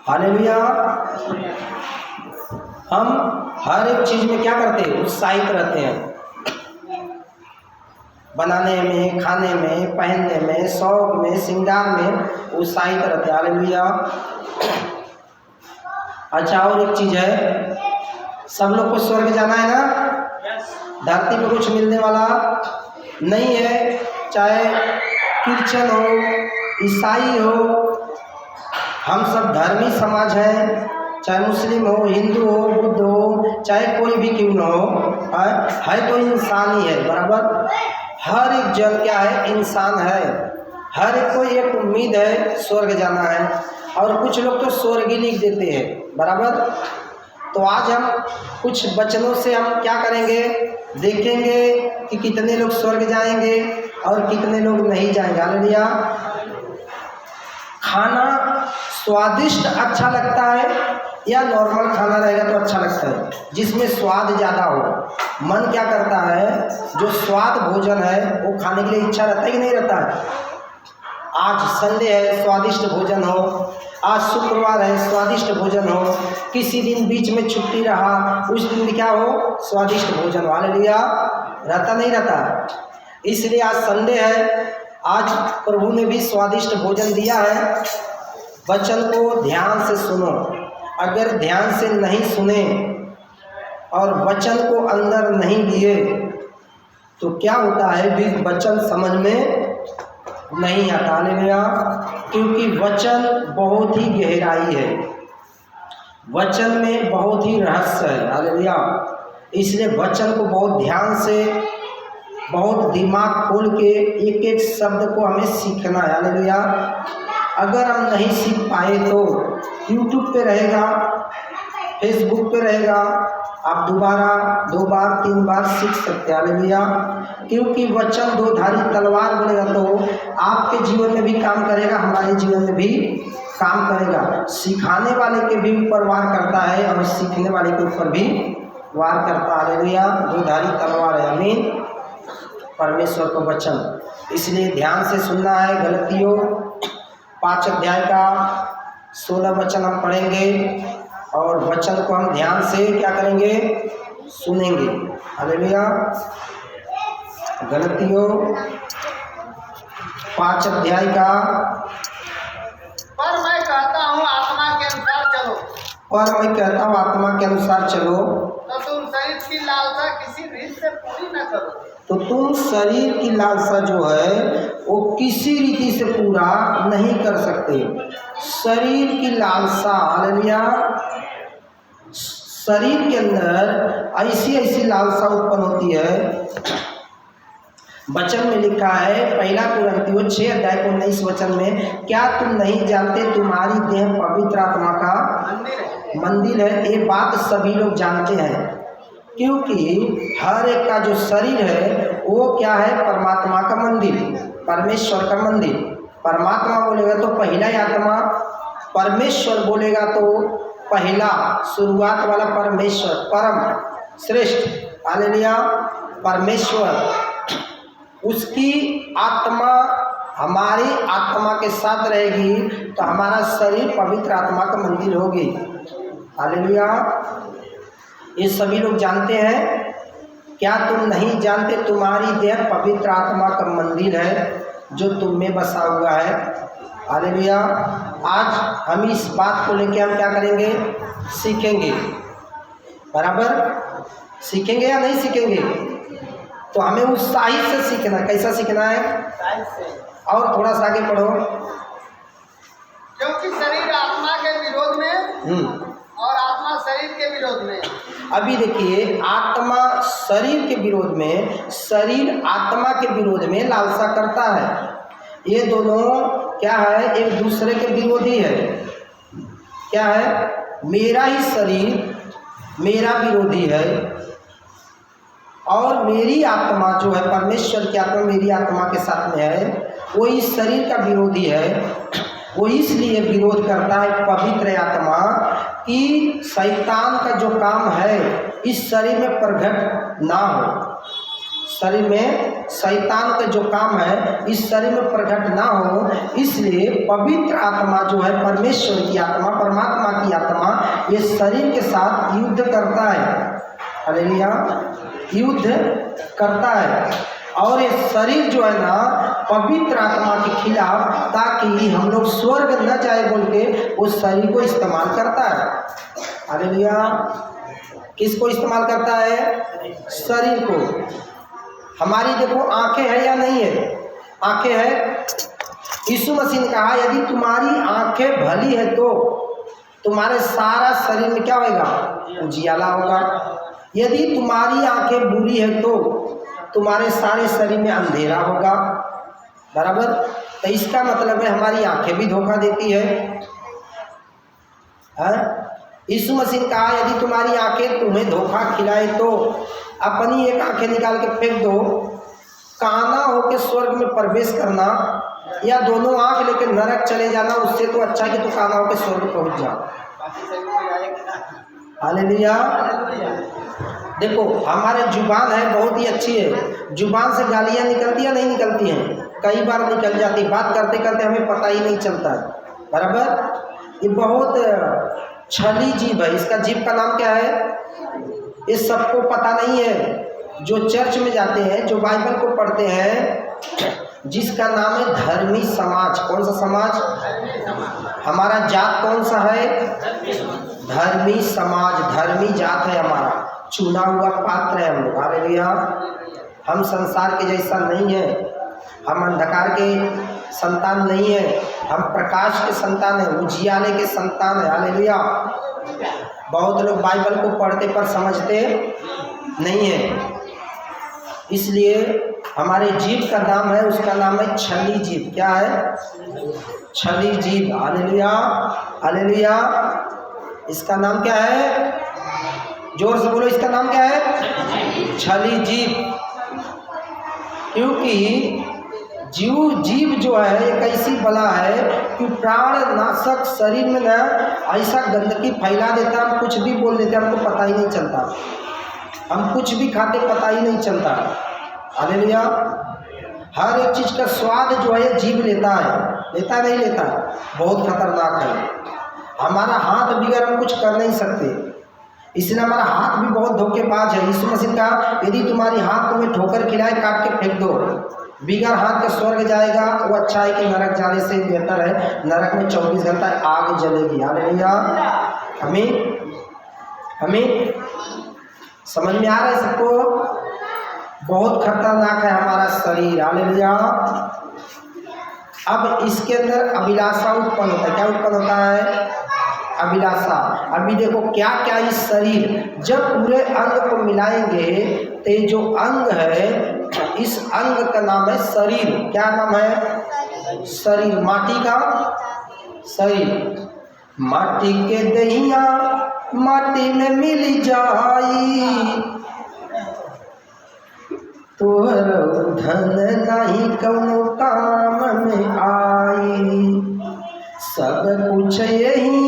Hallelujah. हम हर एक चीज़ में क्या करते हैं? उत्साहित रहते हैं, बनाने में, खाने में, पहनने में, शौक में, श्रृंगार में उत्साहित रहते हैं। हालेलुया। अच्छा, और एक चीज़ है, सब लोग को स्वर्ग जाना है ना? धरती पे कुछ मिलने वाला नहीं है, चाहे क्रिश्चियन हो, ईसाई हो, हम सब धर्मी समाज हैं, चाहे मुस्लिम हो, हिंदू हो, बुद्ध हो, चाहे कोई भी क्यों न हो, है तो इंसान ही है, बराबर। हर एक जन क्या है? इंसान है। हर एक को एक उम्मीद है, स्वर्ग जाना है, और कुछ लोग तो स्वर्ग ही लिख देते हैं, बराबर। तो आज हम कुछ वचनों से हम क्या करेंगे? देखेंगे कि कितने लोग स्वर्ग जाएंगे और कितने लोग नहीं जाएंगे। हालेलुया। खाना स्वादिष्ट अच्छा लगता है या नॉर्मल खाना रहेगा तो अच्छा लगता है? जिसमें स्वाद ज़्यादा हो। मन क्या करता है? जो स्वाद भोजन है वो खाने के लिए इच्छा रहता है कि नहीं रहता है? आज संडे है, स्वादिष्ट भोजन हो। आज शुक्रवार है, स्वादिष्ट भोजन हो। किसी दिन बीच में छुट्टी रहा, उस दिन क्या हो? स्वादिष्ट भोजन। हालेलुया। रहता नहीं रहता? इसलिए आज संडे है, आज प्रभु ने भी स्वादिष्ट भोजन दिया है। वचन को ध्यान से सुनो। अगर ध्यान से नहीं सुने और वचन को अंदर नहीं लिए तो क्या होता है? भी वचन समझ में नहीं आता। हालेलुया। क्योंकि वचन बहुत ही गहराई है, वचन में बहुत ही रहस्य है। हालेलुया। इसलिए वचन को बहुत ध्यान से, बहुत दिमाग खोल के एक एक शब्द को हमें सीखना है। हालेलुया। अगर हम नहीं सीख पाए तो यूट्यूब पे रहेगा, फेसबुक पे रहेगा, आप दोबारा 2 बार 3 बार सीख सकते हैं। हालेलुया। क्योंकि वचन दो धारी तलवार बोलेगा तो आपके जीवन में भी काम करेगा, हमारे जीवन में भी काम करेगा। सिखाने वाले के भी ऊपर वार करता है और सीखने वाले के ऊपर भी वार करता है। हालेलुया। दो धारी तलवार है, आमीन, परमेश्वर का वचन। इसलिए ध्यान से सुनना है। गलतियों 5 अध्याय का 16 वचन हम पढ़ेंगे और वचन को हम ध्यान से क्या करेंगे? सुनेंगे। हालेलुया। गलतियों 5 अध्याय का पर मैं कहता हूँ आत्मा के अनुसार चलो, और मैं कहता हूँ आत्मा के अनुसार चलो, तो तुम शरीर की लालसा किसी रीत से पूरी न करो। तो तुम शरीर की लालसा जो है वो किसी रीति से पूरा नहीं कर सकते। शरीर की लालसा, हालेलुया, शरीर के अंदर ऐसी ऐसी लालसा उत्पन्न होती है। वचन में लिखा है, 1 कुरिन्थियों 6 अध्याय 19 वचन में, क्या तुम नहीं जानते तुम्हारी देह पवित्र आत्मा का मंदिर है? ये बात सभी लोग जानते हैं, क्योंकि हर एक का जो शरीर है वो क्या है? परमात्मा का मंदिर, परमेश्वर का मंदिर। परमात्मा बोलेगा तो पहला ही आत्मा, परमेश्वर बोलेगा तो पहला, शुरुआत वाला परमेश्वर, परम श्रेष्ठ। हालेलुया। परमेश्वर, उसकी आत्मा हमारी आत्मा के साथ रहेगी तो हमारा शरीर पवित्र आत्मा का मंदिर होगी। हालेलुया। ये सभी लोग जानते हैं। क्या तुम नहीं जानते तुम्हारी देह पवित्र आत्मा का मंदिर है जो तुम में बसा हुआ है? हालेलुया। आज हम इस बात को लेकर हम क्या करेंगे? सीखेंगे, बराबर। सीखेंगे या नहीं सीखेंगे? तो हमें उत्साहित से सीखना। कैसा सीखना है? और थोड़ा सा आगे पढ़ो। क्योंकि शरीर आत्मा के विरोध में और आत्मा शरीर के विरोध में। अभी देखिए, आत्मा शरीर के विरोध में, शरीर आत्मा के विरोध में लालसा करता है। ये दोनों क्या है? एक दूसरे के विरोधी है। क्या है? मेरा ही शरीर मेरा विरोधी है और मेरी आत्मा जो है, परमेश्वर की आत्मा मेरी आत्मा के साथ में है, वो इस शरीर का विरोधी है। वो इसलिए विरोध करता है पवित्र आत्मा कि शैतान का जो काम है इस शरीर में प्रकट ना हो, शरीर में शैतान के जो काम है इस शरीर में प्रकट ना हो, इसलिए पवित्र आत्मा जो है, परमेश्वर की आत्मा, परमात्मा की आत्मा, ये शरीर के साथ युद्ध करता है। हालेलुया, युद्ध करता है। और ये शरीर जो है ना पवित्र आत्मा के खिलाफ, ताकि हम लोग स्वर्ग न जाए बोल के उस शरीर को इस्तेमाल करता है। हालेलुया, किसको इस्तेमाल करता है? शरीर को। हमारी देखो आंखें हैं या नहीं है? आंखें हैं। यीशु मसीह ने कहा यदि तुम्हारी आंखें भली है तो तुम्हारे सारा शरीर में क्या होगा? उजियाला होगा। यदि तुम्हारी आंखें बुरी है तो तुम्हारे सारे शरीर में अंधेरा होगा। बराबर। तो इसका मतलब है हमारी आंखें भी धोखा देती है। यीशु मसीह ने कहा यदि तुम्हारी आंखें तुम्हें धोखा खिलाए तो अपनी एक आंखें निकाल के फेंक दो। काना होके स्वर्ग में प्रवेश करना या दोनों आंख लेके नरक चले जाना, उससे तो अच्छा कि तू काना होके स्वर्ग पहुंच जा। हालेलुया। देखो हमारे जुबान है बहुत ही अच्छी है, जुबान से गालियाँ निकलती या नहीं निकलती हैं? कई बार निकल जाती, बात करते करते हमें पता ही नहीं चलता है। बराबर। ये बहुत छली जीभ है। इसका जीभ का नाम क्या है? ये सबको पता नहीं है। जो चर्च में जाते हैं, जो बाइबल को पढ़ते हैं, जिसका नाम है धर्मी समाज। कौन सा समाज? हमारा जात कौन सा है? धर्मी समाज, धर्मी जात है हमारा, चुना हुआ पात्र है हम लोग। हालेलुया। हम संसार के जैसा नहीं है, हम अंधकार के संतान नहीं है, हम प्रकाश के संतान है, उजियाले के संतान है। हालेलुया। बहुत लोग बाइबल को पढ़ते पर समझते नहीं है, इसलिए हमारे जीभ का नाम है, उसका नाम है छली जीभ। क्या है? छली जीभ। Hallelujah, hallelujah. इसका नाम क्या है? जोर से बोलो, इसका नाम क्या है? छली जीभ। क्योंकि जीव जो है एक ऐसी बला है कि प्राण नाशक शरीर में ना ऐसा गंदगी फैला देता है, हम कुछ भी बोल देते हैं, हमको पता ही नहीं चलता। हम कुछ भी खाते पता ही नहीं चलता। हालेलुया। हर एक चीज़ का स्वाद जो है जीभ लेता है, लेता नहीं लेता? बहुत खतरनाक है। हमारा हाथ बिगड़ हम कुछ कर नहीं सकते, इसलिए हमारा हाथ भी बहुत धोखेबाज है। यीशु मसीह का यदि तुम्हारी हाथ तुम्हें ठोकर खिलाए, काट के फेंक दो। बिगड़ हाथ के स्वर्ग जाएगा, वो अच्छा है कि नरक जाने से बेहतर है नरक में 24 घंटा आग जलेगी। हालेलुया। हमें समझ में आ रहा है सबको? बहुत खतरनाक है हमारा शरीर। हालेलुया। अब इसके अंदर अभिलाषा उत्पन्न होता है। क्या उत्पन्न होता है? अभिलाषा। अभी देखो क्या क्या इस शरीर जब पूरे अंग को मिलाएंगे तो ये जो अंग है, इस अंग का नाम है शरीर। क्या नाम है? शरीर। माटी का शरीर। माटी के दहिया माटी में मिल जाई, तोहर धन नहीं कौनो काम में आई, सब कुछ यही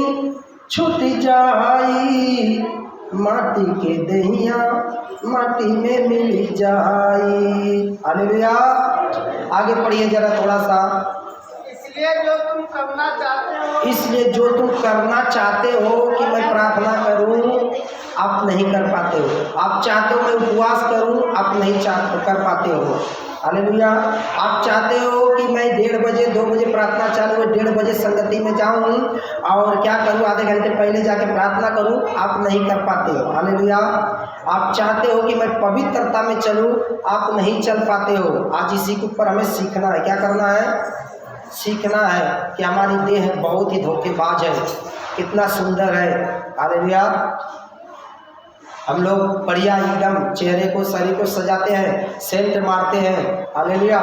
छूट जाई, माटी के दहिया माटी में मिल जाई। हालेलुया। आगे पढ़िए जरा थोड़ा सा। इसलिए जो तुम करना चाहते हो कि मैं प्रार्थना करूं, आप नहीं कर पाते हो। आप चाहते हो मैं उपवास करूं, आप नहीं कर पाते हो। हालेलुया। आप चाहते हो कि मैं 1:30 बजे 2 बजे प्रार्थना चालू है, 1:30 बजे संगति में जाऊं और क्या करूं, आधे घंटे पहले जाके प्रार्थना करूं, आप नहीं कर पाते हो। हालेलुया। आप चाहते हो कि मैं पवित्रता में चलूं, आप नहीं चल पाते हो। आज इसी के ऊपर हमें सीखना है। क्या करना है? सीखना है कि हमारी देह बहुत ही धोखेबाज है, कितना सुंदर है। हालेलुया। हम लोग बढ़िया एकदम चेहरे को, शरीर को सजाते हैं, सेंट मारते हैं। हालेलुया।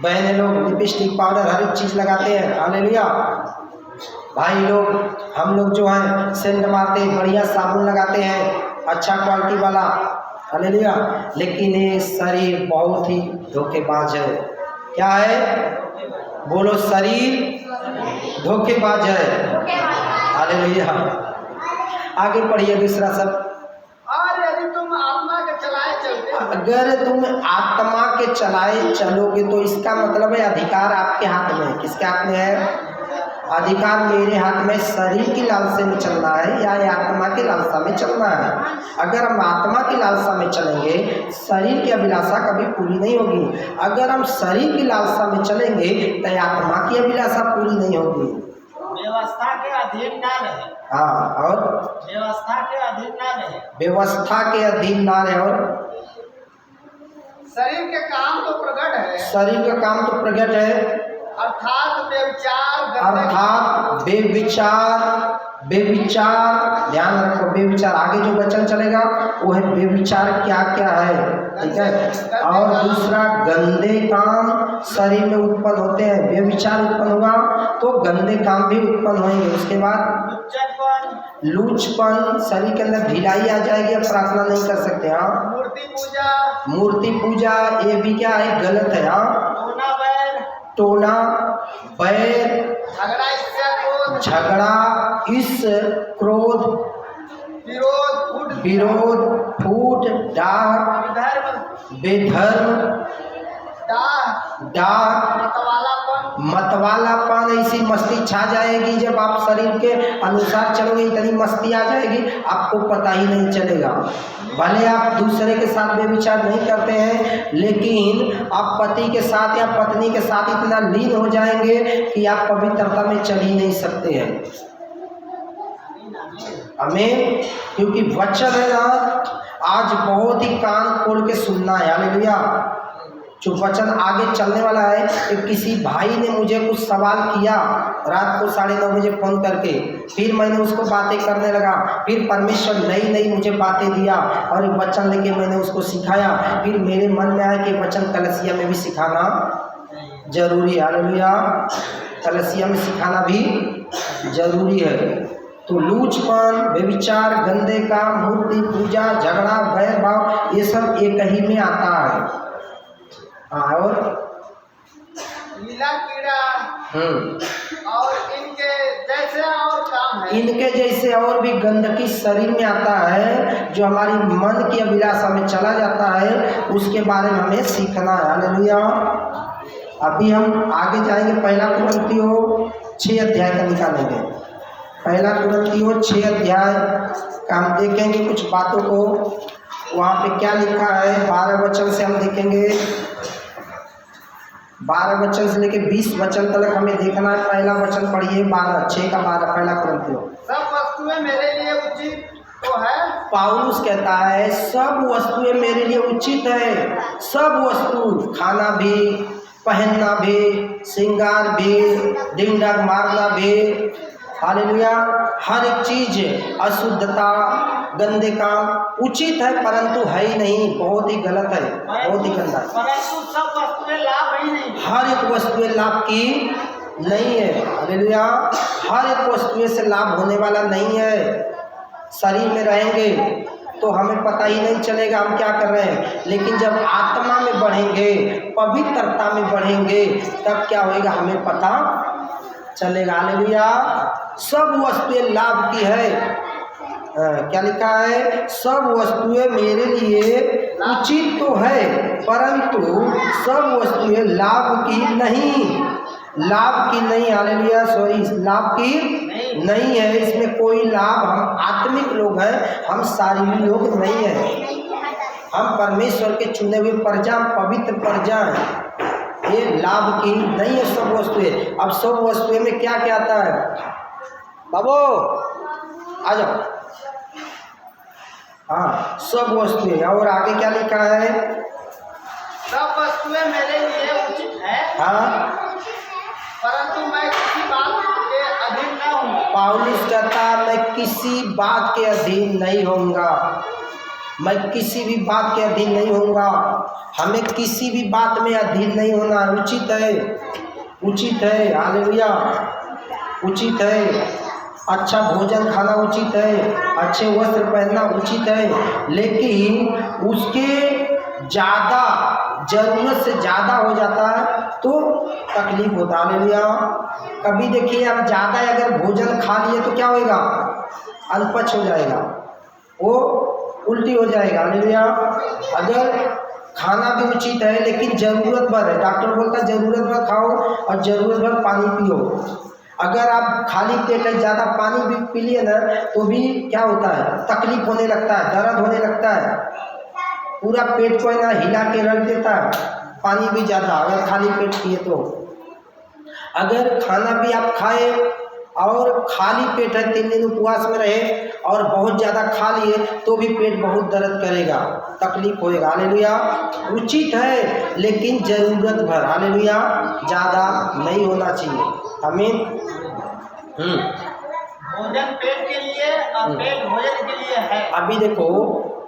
बहनें लोग लिपस्टिक पाउडर हर एक चीज़ लगाते हैं। हालेलुया। भाई लोग, हम लोग जो हैं सेंट मारते हैं, बढ़िया साबुन लगाते हैं, अच्छा क्वालिटी वाला। हालेलुया। लेकिन ये शरीर बहुत ही धोखेबाज है। क्या है? बोलो, शरीर धोखेबाज है। हालेलुया। आगे पढ़िए दूसरा सब। और यदि तुम आत्मा के चलाए चलते अगर तुम आत्मा के चलाए चलोगे तो इसका मतलब है अधिकार आपके हाथ में है। किसके हाथ में है? अधिकार मेरे हाथ में। शरीर की लालसा में चलना है या आत्मा की लालसा में चलना है। अगर हम आत्मा की लालसा में चलेंगे, शरीर की अभिलाषा कभी पूरी नहीं होगी। अगर हम शरीर की लालसा में चलेंगे तो आत्मा की अभिलाषा पूरी नहीं होगी। व्यवस्था के अधीन ना रहे। हाँ, और व्यवस्था के अधीन ना रहे। व्यवस्था के अधीन ना रहे। और शरीर के काम तो प्रकट है, शरीर का काम तो प्रकट है, अर्थात बेविचार, अर्थात बेविचार। ध्यान रखो, बेविचार। आगे जो वचन चलेगा वो है बेविचार क्या क्या है, ठीक है। और दूसरा, गंदे काम शरीर में उत्पन्न होते हैं। बेविचार उत्पन्न हुआ तो गंदे काम भी उत्पन्न होंगे। उसके बाद लूचपन, शरीर के अंदर ढिलाई आ जाएगी, अब प्रार्थना नहीं कर सकते। हाँ, मूर्ति पूजा ये भी क्या है? गलत है। हाँ, टोना, बैर, झगड़ा, इस क्रोध, विरोध, फूट, डाह, बेधर्म, डाह, मतवालापन। ऐसी मस्ती छा जाएगी जब आप शरीर के अनुसार चलोगे, इतनी मस्ती आ जाएगी आपको पता ही नहीं चलेगा। भले आप दूसरे के साथ बेविचार नहीं करते हैं, लेकिन आप पति के साथ या पत्नी के साथ इतना लीन हो जाएंगे कि आप पवित्रता में चल ही नहीं सकते हैं। आमीन। क्योंकि वचन है ना, आज बहुत ही कान खोल के सुनना है। हालेलुया। जो वचन आगे चलने वाला है कि किसी भाई ने मुझे कुछ सवाल किया रात को 9:30 बजे फ़ोन करके, फिर मैंने उसको बातें करने लगा, फिर परमेश्वर नई मुझे बातें दिया और वचन लेके मैंने उसको सिखाया। फिर मेरे मन में आया कि वचन कलसिया में भी सिखाना जरूरी है। हालेलुया। कलसिया में सिखाना भी जरूरी है। तो लूचपन, व्यभिचार, गंदे काम, मूर्ति पूजा, झगड़ा, बैर भाव, ये सब एक ही में आता है। हाँ, और लीला कीड़ा और इनके जैसे और काम है। इनके जैसे और भी गंदगी शरीर में आता है जो हमारी मन की अभिलाषा में चला जाता है, उसके बारे में हमें सीखना है। हालेलुया। अभी हम आगे जाएंगे, पहला कुरिन्थियों 6 अध्याय का निकालेंगे। पहला कुरिन्थियों 6 अध्याय का हम देखेंगे कुछ बातों को। वहाँ पे क्या लिखा है 12 वचन से हम देखेंगे। 12 वचन से लेके 20 वचन तक हमें देखना है। पहला वचन पढ़िए, 6 का 12, पहला कुरिन्थियों। सब वस्तुएं मेरे लिए उचित तो है। पौलुस कहता है सब वस्तुएं मेरे लिए उचित है। सब वस्तु, खाना भी, पहनना भी, श्रृंगार भी, दिन रात मारना भी, हालेलुया, हर एक चीज, अशुद्धता, गंदे काम उचित है परंतु है ही नहीं, बहुत ही गलत है, बहुत ही गंदा है। परंतु सब वस्तुएं लाभ ही नहीं। हर एक वस्तुएं लाभ की नहीं है। हालेलुया। हर एक वस्तुएं से लाभ होने वाला नहीं है। शरीर में रहेंगे तो हमें पता ही नहीं चलेगा हम क्या कर रहे हैं, लेकिन जब आत्मा में बढ़ेंगे, पवित्रता में बढ़ेंगे, तब क्या होएगा हमें पता चलेगा। हालेलुया। सब वस्तुएं लाभ की है। क्या लिखा है? सब वस्तुएं मेरे लिए उचित तो है परंतु सब वस्तुएं लाभ की नहीं, लाभ की नहीं। हालेलुया। सॉरी, लाभ की नहीं है। इसमें कोई लाभ, हम आत्मिक लोग हैं, हम शारीरिक लोग नहीं हैं। हम परमेश्वर के चुने हुए प्रजा, पवित्र प्रजा हैं। ये लाभ की नहीं है सब वस्तुएं। अब सब वस्तुएं में क्या क्या आता है? बाबू आ जाओ। हाँ, सब वस्तुएं। और आगे क्या लिखा है? सब वस्तुएं मेरे लिए उचित है। हाँ, परंतु मैं किसी बात के अधीन न हूँ। पौलुस कहता मैं किसी बात के अधीन नहीं होऊंगा, मैं किसी भी बात के अधीन नहीं होऊंगा। हमें किसी भी बात में अधीन नहीं होना। उचित है, उचित है। हालेलुया। उचित है। अच्छा भोजन खाना उचित है, अच्छे वस्त्र पहनना उचित है, लेकिन उसके ज़्यादा, ज़रूरत से ज़्यादा हो जाता है तो तकलीफ होता है। हालेलुया। कभी देखिए आप ज़्यादा अगर भोजन खा लिए तो क्या होएगा? अल्पच हो जाएगा, वो उल्टी हो जाएगा। हालेलुया। अगर खाना भी उचित है लेकिन ज़रूरत भर है, डॉक्टर बोलता है ज़रूरत भर खाओ और ज़रूरत भर पानी पियो। अगर आप खाली पेट है ज़्यादा पानी भी पी लिए ना तो भी क्या होता है, तकलीफ होने लगता है, दर्द होने लगता है, पूरा पेट को है ना हिला के रख देता है। पानी भी ज़्यादा अगर खाली पेट पिए तो। अगर खाना भी आप खाए और खाली पेट है, 3 दिन उपवास में रहे और बहुत ज़्यादा खा लिए तो भी पेट बहुत दर्द करेगा, तकलीफ होएगा। हालेलुया। उचित है लेकिन ज़रूरत भर। हालेलुया। ज़्यादा नहीं होना चाहिए। आमीन। भोजन पेट के लिए और पेट भोजन के लिए है। अभी देखो,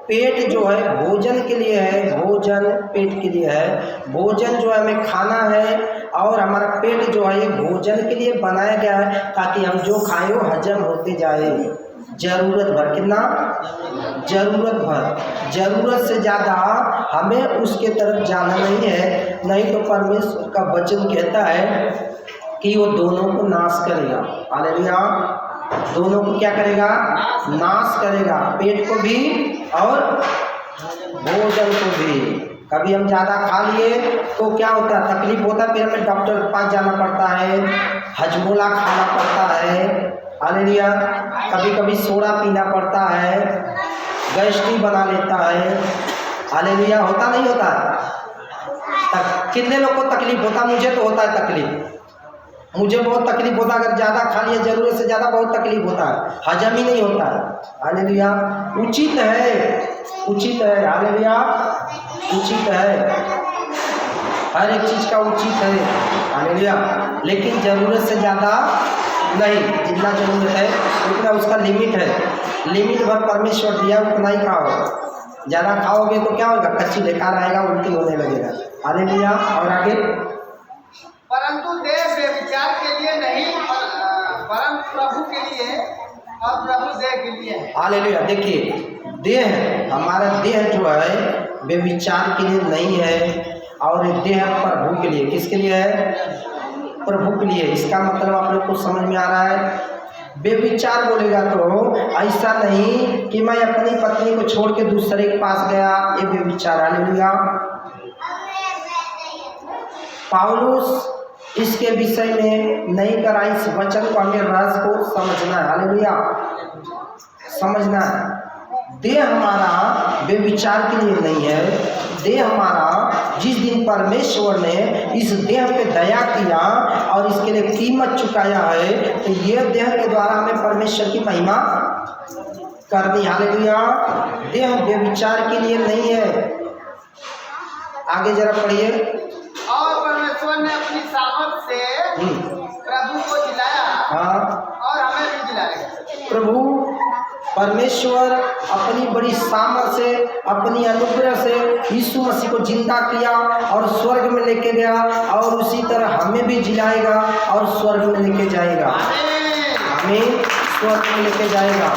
पेट जो है भोजन के लिए है, भोजन पेट के लिए है। भोजन जो है हमें खाना है और हमारा पेट जो है ये भोजन के लिए बनाया गया है ताकि हम जो खाए वो हजम होते जाए। ज़रूरत भर। कितना? ज़रूरत भर। ज़रूरत से ज़्यादा हमें उसके तरफ जाना नहीं है, नहीं तो परमेश्वर का वचन कहता है कि वो दोनों को नाश करेगा। हालेलुया। दोनों को क्या करेगा? नाश करेगा, पेट को भी और भोजन को भी। कभी हम ज़्यादा खा लिए तो क्या होता है, तकलीफ होता है, फिर हमें डॉक्टर के पास जाना पड़ता है, हजमोला खाना पड़ता है। हालेलुया। कभी कभी सोडा पीना पड़ता है, गैस्ट्रिक बना लेता है। हालेलुया। होता नहीं होता? कितने लोग को तकलीफ होता? मुझे तो होता है तकलीफ, मुझे बहुत तकलीफ होता है। अगर ज़्यादा खा लिया, ज़रूरत से ज़्यादा, बहुत तकलीफ होता है, हजम ही नहीं होता है। हालेलुया। उचित है, उचित है। हालेलुया। उचित है, हर एक चीज़ का उचित है। हालेलुया। लेकिन ज़रूरत से ज़्यादा नहीं, जितना ज़रूरत है उतना उसका लिमिट है। लिमिट भर परमेश्वर दिया, उतना ही खाओ। ज़्यादा खाओगे तो क्या होगा? कच्ची बेकार आएगा, उल्टी होने लगेगा। हालेलुया। और आगे, परंतु देह व्यभिचार के लिए नहीं, परम प्रभु के लिए और प्रभु देह के लिए है। हालेलुया। देखिए, देह, हमारा देह जो है व्यभिचार के लिए नहीं है और देह प्रभु के लिए। किसके लिए है? प्रभु के लिए। इसका मतलब आप लोग को समझ में आ रहा है? व्यभिचार बोलेगा तो ऐसा नहीं कि मैं अपनी पत्नी को छोड़ के दूसरे के पास गया, ये व्यभिचार। हालेलुया। पौलुस इसके विषय में नहीं करा। इस वचन को हमें रस को समझना है। हालेलुया। समझना है। देह हमारा व्यभिचार के लिए नहीं है। देह हमारा, जिस दिन परमेश्वर ने इस देह पे दया किया और इसके लिए कीमत चुकाया है, तो यह देह के द्वारा हमें परमेश्वर की महिमा करनी। हालेलुया। देह व्यभिचार के लिए नहीं है। आगे जरा पढ़िए। और परमेश्वर ने अपनी सामर्थ से प्रभु को जिलाया, हाँ, और हमें भी जिलाएगा। प्रभु परमेश्वर अपनी बड़ी सामर्थ से, अपनी अनुग्रह से यीशु मसीह को जिंदा किया और स्वर्ग में लेके गया, और उसी तरह हमें भी जिलाएगा और स्वर्ग में लेके जाएगा। हमें स्वर्ग में लेके जाएगा।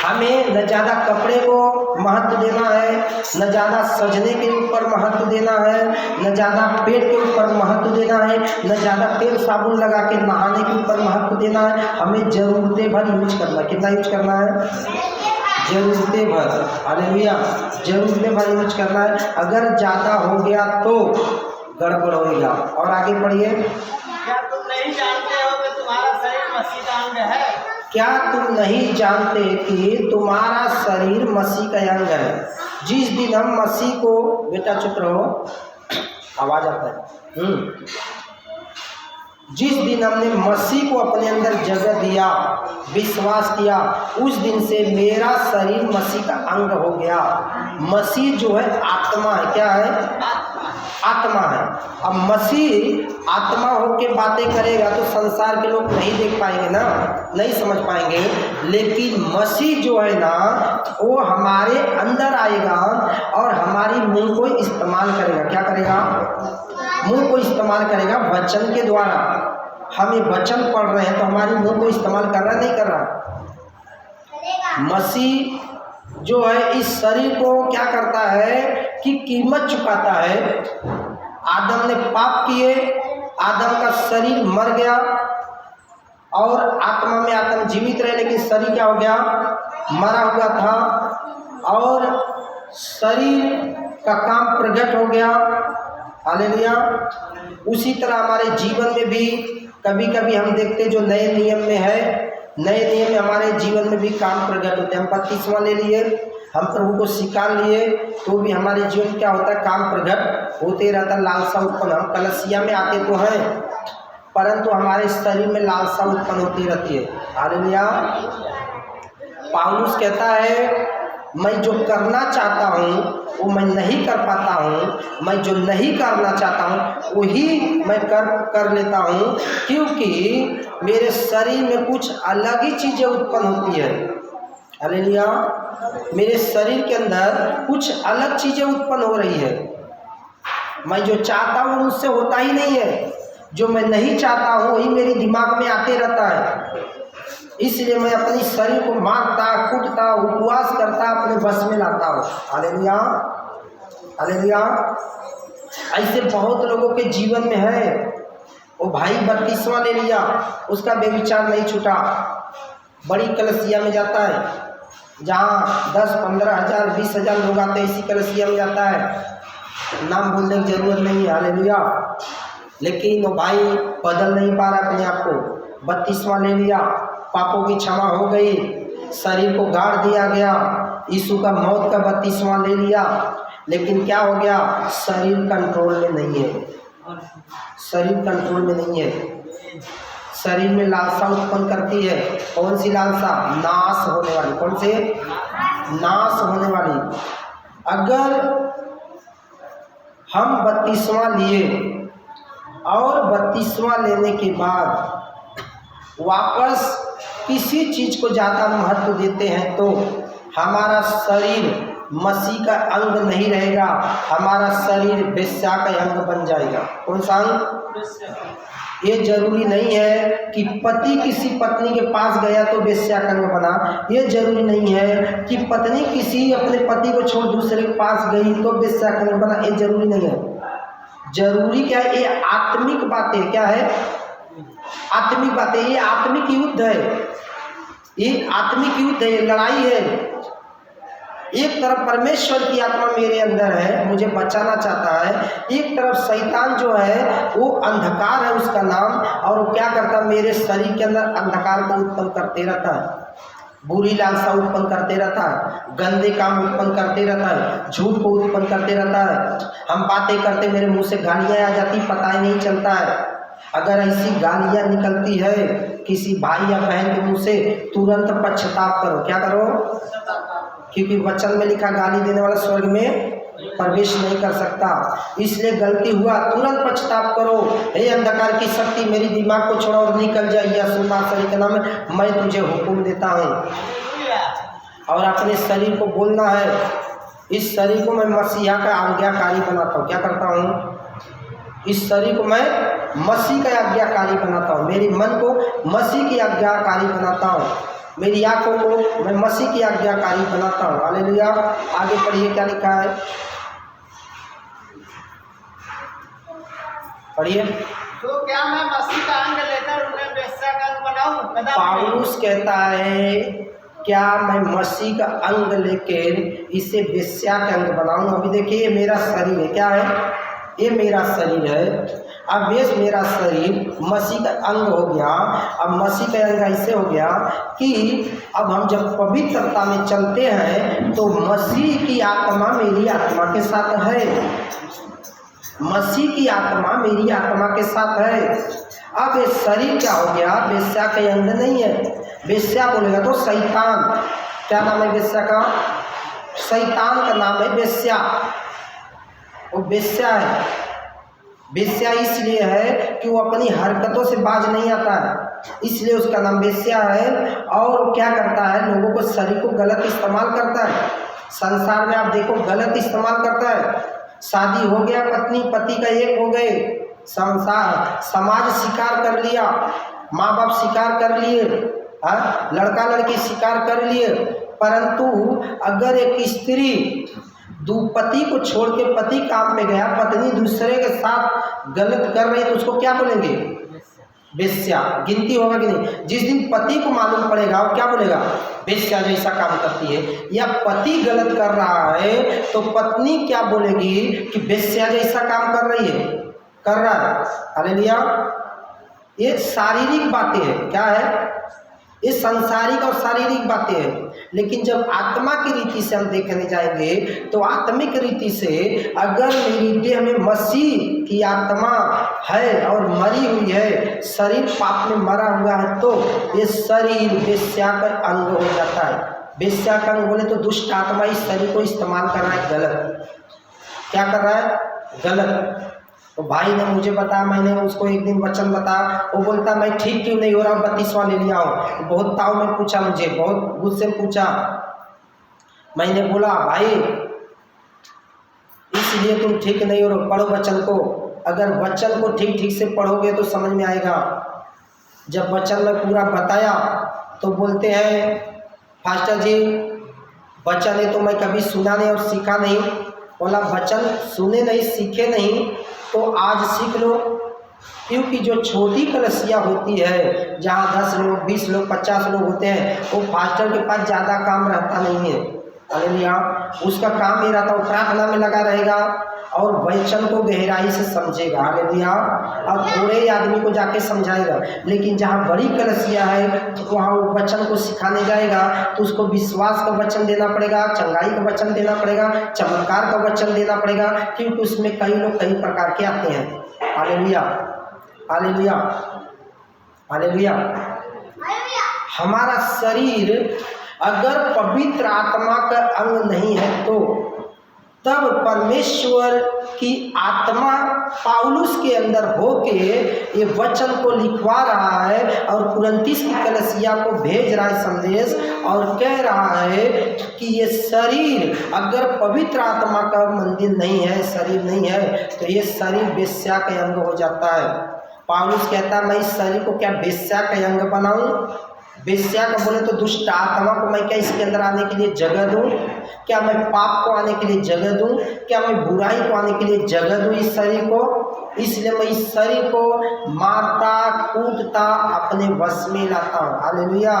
हमें न ज़्यादा कपड़े को महत्व देना है, न ज़्यादा सजने के ऊपर महत्व देना है, न ज़्यादा पेट के ऊपर महत्व देना है, न ज़्यादा तेल साबुन लगा के नहाने के ऊपर महत्व देना है। हमें ज़रूरतें भर यूज करना है। कितना यूज करना है? ज़रूरतें भर। हालेलुया। ज़रूरतें भर यूज करना है। अगर ज़्यादा हो गया तो गड़बड़ होएगा। और आगे पढ़िए। क्या तुम नहीं जानते हो कि तुम्हारा शरीर मसीह का अंग है? क्या तुम नहीं जानते कि तुम्हारा शरीर मसीह का अंग है? जिस दिन हम मसीह को, बेटा चुप रहो, आवाज आता है। जिस दिन हमने मसीह को अपने अंदर जगह दिया, विश्वास किया, उस दिन से मेरा शरीर मसीह का अंग हो गया। मसीह जो है आत्मा है। क्या है? आत्मा है। अब मसीह आत्मा होके बातें करेगा तो संसार के लोग नहीं देख पाएंगे ना, नहीं समझ पाएंगे। लेकिन मसीह जो है ना, वो हमारे अंदर आएगा और हमारी मुंह को इस्तेमाल करेगा। क्या करेगा? मुंह को इस्तेमाल करेगा वचन के द्वारा। हम ये वचन पढ़ रहे हैं तो हमारी मुंह को इस्तेमाल कर रहा नहीं कर रहा? मसीह जो है इस शरीर को क्या करता है कि कीमत चुकाता है। आदम ने पाप किए, आदम का शरीर मर गया और आत्मा में आत्मा जीवित रहे, लेकिन शरीर क्या हो गया? मरा हुआ था। और शरीर का काम प्रकट हो गया। हालेलुया। उसी तरह हमारे जीवन में भी कभी कभी हम देखते जो नए नियम में है, नए नियम में हमारे जीवन में भी काम प्रकट होते हैं। हम बपतिस्मा ले लिए, हम प्रभु को स्वीकार लिए, तो भी हमारे जीवन में क्या होता है, काम प्रकट होते रहता, लालसा उत्पन्न। हम कलसिया में आते तो हैं, परंतु हमारे शरीर में लालसा उत्पन्न होती रहती है। हालेलुया। पौलुस कहता है मैं जो करना चाहता हूँ वो मैं नहीं कर पाता हूँ, मैं जो नहीं करना चाहता हूँ वही मैं कर लेता हूँ, क्योंकि मेरे शरीर में कुछ अलग ही चीज़ें उत्पन्न होती है। हालेलुया। मेरे शरीर के अंदर कुछ अलग चीज़ें उत्पन्न हो रही है। मैं जो चाहता हूँ मुझसे होता ही नहीं है, जो मैं नहीं चाहता हूँ वही मेरे दिमाग में आते रहता है। इसलिए मैं अपनी शरीर को मारता, कूटता, उपवास करता, अपने बस में लाता हूँ। हालेलुया। हालेलुया। ऐसे बहुत लोगों के जीवन में है। वो भाई बपतिस्मा ले लिया, उसका बेविचार नहीं छूटा, बड़ी कलसिया में जाता है, जहाँ 10-15 हज़ार 20 हज़ार लोग आते हैं, इसी कलसिया में जाता है। नाम बोलने की जरूरत नहीं है। हालेलुया। लेकिन वो भाई बदल नहीं पा रहा अपने आप को। बपतिस्मा ले लिया, पापों की क्षमा हो गई, शरीर को गाड़ दिया गया, यीशु का मौत का बपतिस्मा ले लिया, लेकिन क्या हो गया, शरीर कंट्रोल में नहीं है। शरीर कंट्रोल में नहीं है। शरीर में लालसा उत्पन्न करती है। कौन सी लालसा? नाश होने वाली। कौन से? नाश होने वाली। अगर हम बपतिस्मा लिए और बपतिस्मा लेने के बाद वापस किसी चीज़ को ज़्यादा महत्व देते हैं तो हमारा शरीर मसीह का अंग नहीं रहेगा, हमारा शरीर वेश्या का अंग बन जाएगा। कौन सा अंग? ये जरूरी नहीं है कि पति किसी पत्नी के पास गया तो वेश्या का अंग बना। ये जरूरी नहीं है कि पत्नी किसी अपने पति को छोड़ दूसरे के पास गई तो वेश्या का अंग बना। ये जरूरी नहीं है। जरूरी क्या है? ये आत्मिक बातें। क्या है? आत्मिक बातें। ये आत्मिक युद्ध है। ये आत्मिक युद्ध है, ये लड़ाई है। एक तरफ परमेश्वर की आत्मा मेरे अंदर है, मुझे बचाना चाहता है। एक तरफ शैतान जो है वो अंधकार है उसका नाम, और वो क्या करता है, मेरे शरीर के अंदर अंधकार को उत्पन्न करते रहता है, बुरी लालसा उत्पन्न करते रहता है, गंदे काम उत्पन्न करते रहता है, झूठ को उत्पन्न करते रहता है। हम बातें करते, मेरे मुंह से गालियाँ आ जाती, पता ही नहीं चलता है। अगर ऐसी गालियाँ निकलती है किसी भाई या बहन के मुंह से, तुरंत पश्चाताप करो। क्या करो? क्योंकि वचन में लिखा गाली देने वाला स्वर्ग में प्रवेश नहीं कर सकता। इसलिए गलती हुआ तुरंत पश्चाताप करो। हे अंधकार की शक्ति, मेरी दिमाग को छोड़ो और निकल जा। यीशु मसीह के नाम में मैं तुझे हुक्म देता हूँ। और अपने शरीर को बोलना है, इस शरीर को मैं मसीहा का आज्ञाकारी बनाता हूँ। क्या करता हूँ? इस शरीर को मैं मसीह का आज्ञाकारी बनाता हूँ। मेरी मन को मसीह की आज्ञाकारी बनाता हूँ। मेरी आंखों को मैं मसीह की आज्ञाकारी बनाता हूँ। हालेलुया। आगे पढ़िए, क्या लिखा है, पढ़िए। तो क्या मैं मसीह का अंग लेकर उन्हें वेश्या का अंग बनाऊं? पौलुस कहता है क्या मैं मसीह का अंग लेकर इसे वेश्या का अंग बनाऊं? अभी देखिए, ये मेरा शरीर है। क्या है? ये मेरा शरीर है। अब ये मेरा शरीर मसीह का अंग हो गया। अब मसीह का अंग ऐसे हो गया कि अब हम जब पवित्रता में चलते हैं तो मसीह की आत्मा मेरी आत्मा के साथ है। मसीह की आत्मा मेरी आत्मा के साथ है। अब ये शरीर क्या हो गया? वेश्या का अंग नहीं है। वेश्या बोलेगा तो शैतान। क्या नाम है वेश्या का? शैतान का नाम है वेश्या। वो वेश्या है। वेश्या इसलिए है कि वो अपनी हरकतों से बाज नहीं आता है, इसलिए उसका नाम वेश्या है। और क्या करता है? लोगों को शरीर को गलत इस्तेमाल करता है। संसार में आप देखो गलत इस्तेमाल करता है। शादी हो गया, पत्नी पति का एक हो गए, संसार समाज स्वीकार कर लिया, माँ बाप स्वीकार कर लिए, लड़का लड़की स्वीकार कर लिए, परंतु अगर एक स्त्री पति को छोड़ के पति काम पे गया, पत्नी दूसरे के साथ गलत कर रही, तो उसको क्या बोलेंगे? बेश्या, गिनती होगा कि नहीं। जिस दिन पति को मालूम पड़ेगा वो क्या बोलेगा, बेश्या जैसा काम करती है। या पति गलत कर रहा है तो पत्नी क्या बोलेगी कि बेश्या जैसा काम कर रही है, कर रहा है। हालेलुया। ये शारीरिक बातें हैं, क्या है, ये सांसारिक और शारीरिक बातें हैं। लेकिन जब आत्मा की रीति से हम देखने जाएंगे तो आत्मिक रीति से अगर मेरी देह में मसीह की आत्मा है और मरी हुई है, शरीर पाप में मरा हुआ है, तो ये शरीर बेश्या का अंग हो जाता है। बेश्या का अंग बोले तो दुष्ट आत्मा इस शरीर को इस्तेमाल कर रहा है गलत। क्या कर रहा है, गलत। तो भाई ने मुझे बताया, मैंने उसको एक दिन वचन बताया, वो बोलता मैं ठीक क्यों नहीं हो रहा हूँ, 32वां ले लिया हूँ। बहुत ताव में पूछा, मुझे बहुत गुस्से में पूछा। मैंने बोला भाई इसलिए तुम ठीक नहीं हो रहे, पढ़ो वचन को। अगर वचन को ठीक ठीक से पढ़ोगे तो समझ में आएगा। जब वचन में पूरा बताया तो बोलते हैं फास्टर जी वचन है तो मैं कभी सुना नहीं और सीखा नहीं। बोला वचन सुने नहीं सीखे नहीं तो आज सीख लो, क्योंकि जो छोटी कलसिया होती है जहाँ 10 लोग 20 लोग 50 लोग होते हैं, वो फास्टर के पास ज़्यादा काम रहता नहीं है। हालेलुया। उसका काम ये रहता है, वो प्रार्थना में लगा रहेगा और वचन को गहराई से समझेगा। हालेलुया। और थोड़े ही आदमी को जाके समझाएगा। लेकिन जहाँ बड़ी कलसिया है तो वहाँ वो वचन को सिखाने जाएगा तो उसको विश्वास का वचन देना पड़ेगा, चंगाई का वचन देना पड़ेगा, चमत्कार का वचन देना पड़ेगा, क्योंकि उसमें कई लोग कई प्रकार के आते हैं। Hallelujah, hallelujah, hallelujah. हमारा शरीर अगर पवित्र आत्मा का अंग नहीं है तो तब परमेश्वर की आत्मा पौलुस के अंदर होके ये वचन को लिखवा रहा है और कुरिन्थियों की कलीसिया को भेज रहा है संदेश, और कह रहा है कि ये शरीर अगर पवित्र आत्मा का मंदिर नहीं है, शरीर नहीं है, तो ये शरीर बेश्या का अंग हो जाता है। पौलुस कहता है मैं इस शरीर को क्या बेश्या का अंग बनाऊं? बेश्या का बोले तो दुष्ट आत्मा को मैं क्या इसके अंदर आने के लिए जगह दूं? क्या मैं पाप को आने के लिए जगह दूं? क्या मैं बुराई को आने के लिए जगह दूं इस शरीर को? इसलिए मैं इस शरीर को मारता कूटता अपने वश में लाता हूँ। हालेलुया।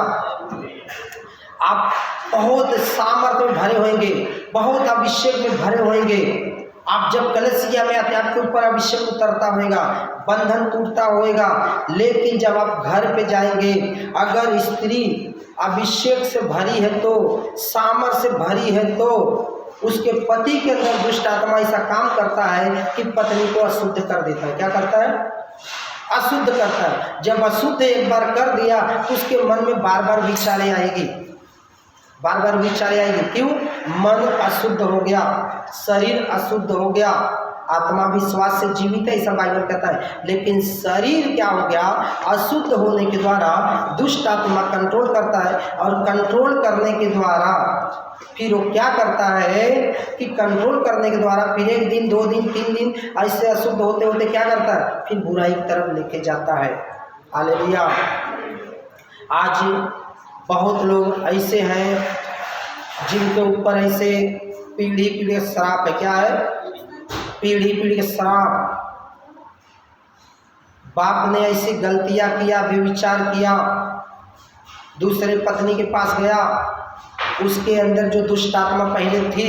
आप बहुत सामर्थ्य में भरे होंगे, बहुत अभिषेक में भरे होंगे। आप जब कलीसिया में आते आपके ऊपर अभिषेक उतरता होगा, बंधन टूटता होगा। लेकिन जब आप घर पे जाएंगे, अगर स्त्री अभिषेक से भरी है तो, सामर्थ से भरी है तो, उसके पति के अंदर दुष्ट आत्मा ऐसा काम करता है कि पत्नी को अशुद्ध कर देता है। क्या करता है? अशुद्ध करता है। जब अशुद्ध एक बार कर दिया तो उसके मन में बार बार विचारें आएगी, बार बार विचारें आएगी। क्यों? मन अशुद्ध हो गया, शरीर अशुद्ध हो गया। आत्मा विश्वास से जीवित है ऐसा बाइबल कहता है, लेकिन शरीर क्या हो गया? अशुद्ध होने के द्वारा दुष्ट आत्मा कंट्रोल करता है, और कंट्रोल करने के द्वारा फिर वो क्या करता है कि कंट्रोल करने के द्वारा फिर 1 दिन 2 दिन 3 दिन ऐसे अशुद्ध होते होते क्या करता है? फिर बुराई की तरफ लेके जाता है। हालेलुया। आज बहुत लोग ऐसे हैं जिनके ऊपर ऐसे पीढ़ी पीढ़ी श्राप है। क्या है? पीढ़ी पीढ़ी के श्राप। बाप ने ऐसी गलतियां किया, व्यभिचार किया, दूसरे पत्नी के पास गया, उसके अंदर जो दुष्ट आत्मा पहले थी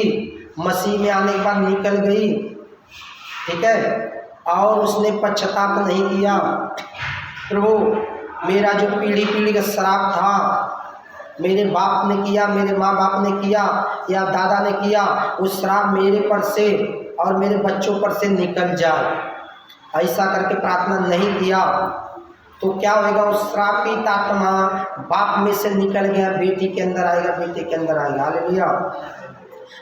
मसीह में आने के बाद निकल गई, ठीक है, और उसने पश्चाताप नहीं किया। प्रभु मेरा जो पीढ़ी पीढ़ी का श्राप था, मेरे बाप ने किया, मेरे माँ बाप ने किया या दादा ने किया, उस श्राप मेरे पर से और मेरे बच्चों पर से निकल जाए, ऐसा करके प्रार्थना नहीं किया तो क्या होगा? उस श्रापित आत्मा बाप में से निकल गया, बेटी के अंदर आएगा, बेटे के अंदर आएगा। हालेलुया।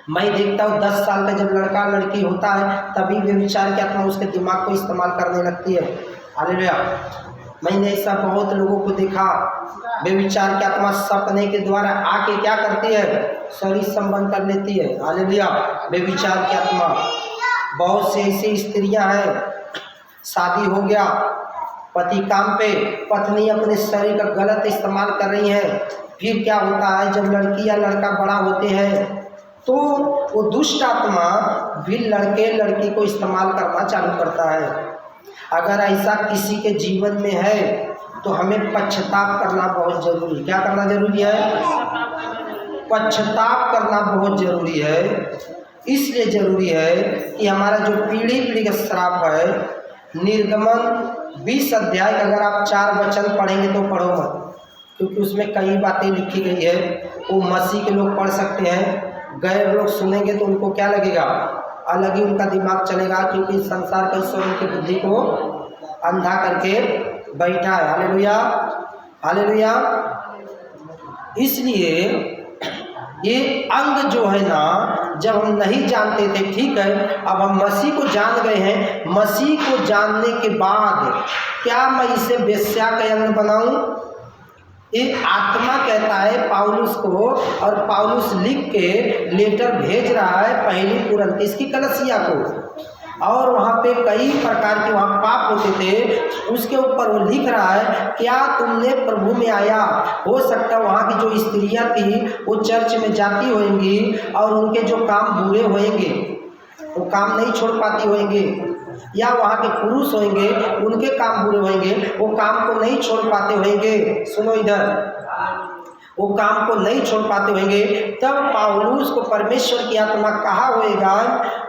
मैं देखता हूँ 10 साल का जब लड़का लड़की होता है तभी व्यभिचार की आत्मा उसके दिमाग को इस्तेमाल करने लगती है। हालेलुया। मैंने ऐसा बहुत लोगों को देखा, व्यभिचार की आत्मा सपने के द्वारा आके क्या करती है? शरीर संबंध कर लेती है। हालेलुया। व्यभिचार की आत्मा। बहुत से ऐसी स्त्रियां हैं, शादी हो गया, पति काम पे, पत्नी अपने शरीर का गलत इस्तेमाल कर रही है। फिर क्या होता है? जब लड़की या लड़का बड़ा होते हैं तो वो दुष्ट आत्मा भी लड़के लड़की को इस्तेमाल करना चालू करता है। अगर ऐसा किसी के जीवन में है तो हमें पश्चाताप करना बहुत जरूरी है। क्या करना जरूरी है? पश्चाताप करना बहुत जरूरी है। इसलिए जरूरी है कि हमारा जो पीढ़ी पीढ़ी का श्राप है, निर्गमन 20 अध्याय का अगर आप 4 वचन पढ़ेंगे तो पढ़ो मत, क्योंकि उसमें कई बातें लिखी गई है। वो मसीह के लोग पढ़ सकते हैं, गैर लोग सुनेंगे तो उनको क्या लगेगा? अलग ही उनका दिमाग चलेगा, क्योंकि संसार का ईश्वर उनकी बुद्धि को अंधा करके बैठा है। Hallelujah, hallelujah. इसलिए ये अंग जो है ना, जब हम नहीं जानते थे, ठीक है, अब हम मसीह को जान गए हैं। मसीह को जानने के बाद क्या मैं इसे वेश्या का अंग बनाऊं? ये आत्मा कहता है पौलुस को, और पौलुस लिख के लेटर भेज रहा है पहली कुरिन्थियों की कलीसिया को, और वहाँ पे कई प्रकार के वहाँ पाप होते थे, उसके ऊपर वो लिख रहा है क्या तुमने प्रभु में आया? हो सकता है वहाँ की जो स्त्रियाँ थी वो चर्च में जाती होंगी और उनके जो काम बुरे होंगे वो काम नहीं छोड़ पाती होंगे, या वहाँ के पुरुष होंगे उनके काम बुरे होंगे, वो काम को नहीं छोड़ पाते होंगे। सुनो इधर, वो काम को नहीं छोड़ पाते होंगे। तब पौलुस को परमेश्वर की आत्मा कहा होएगा,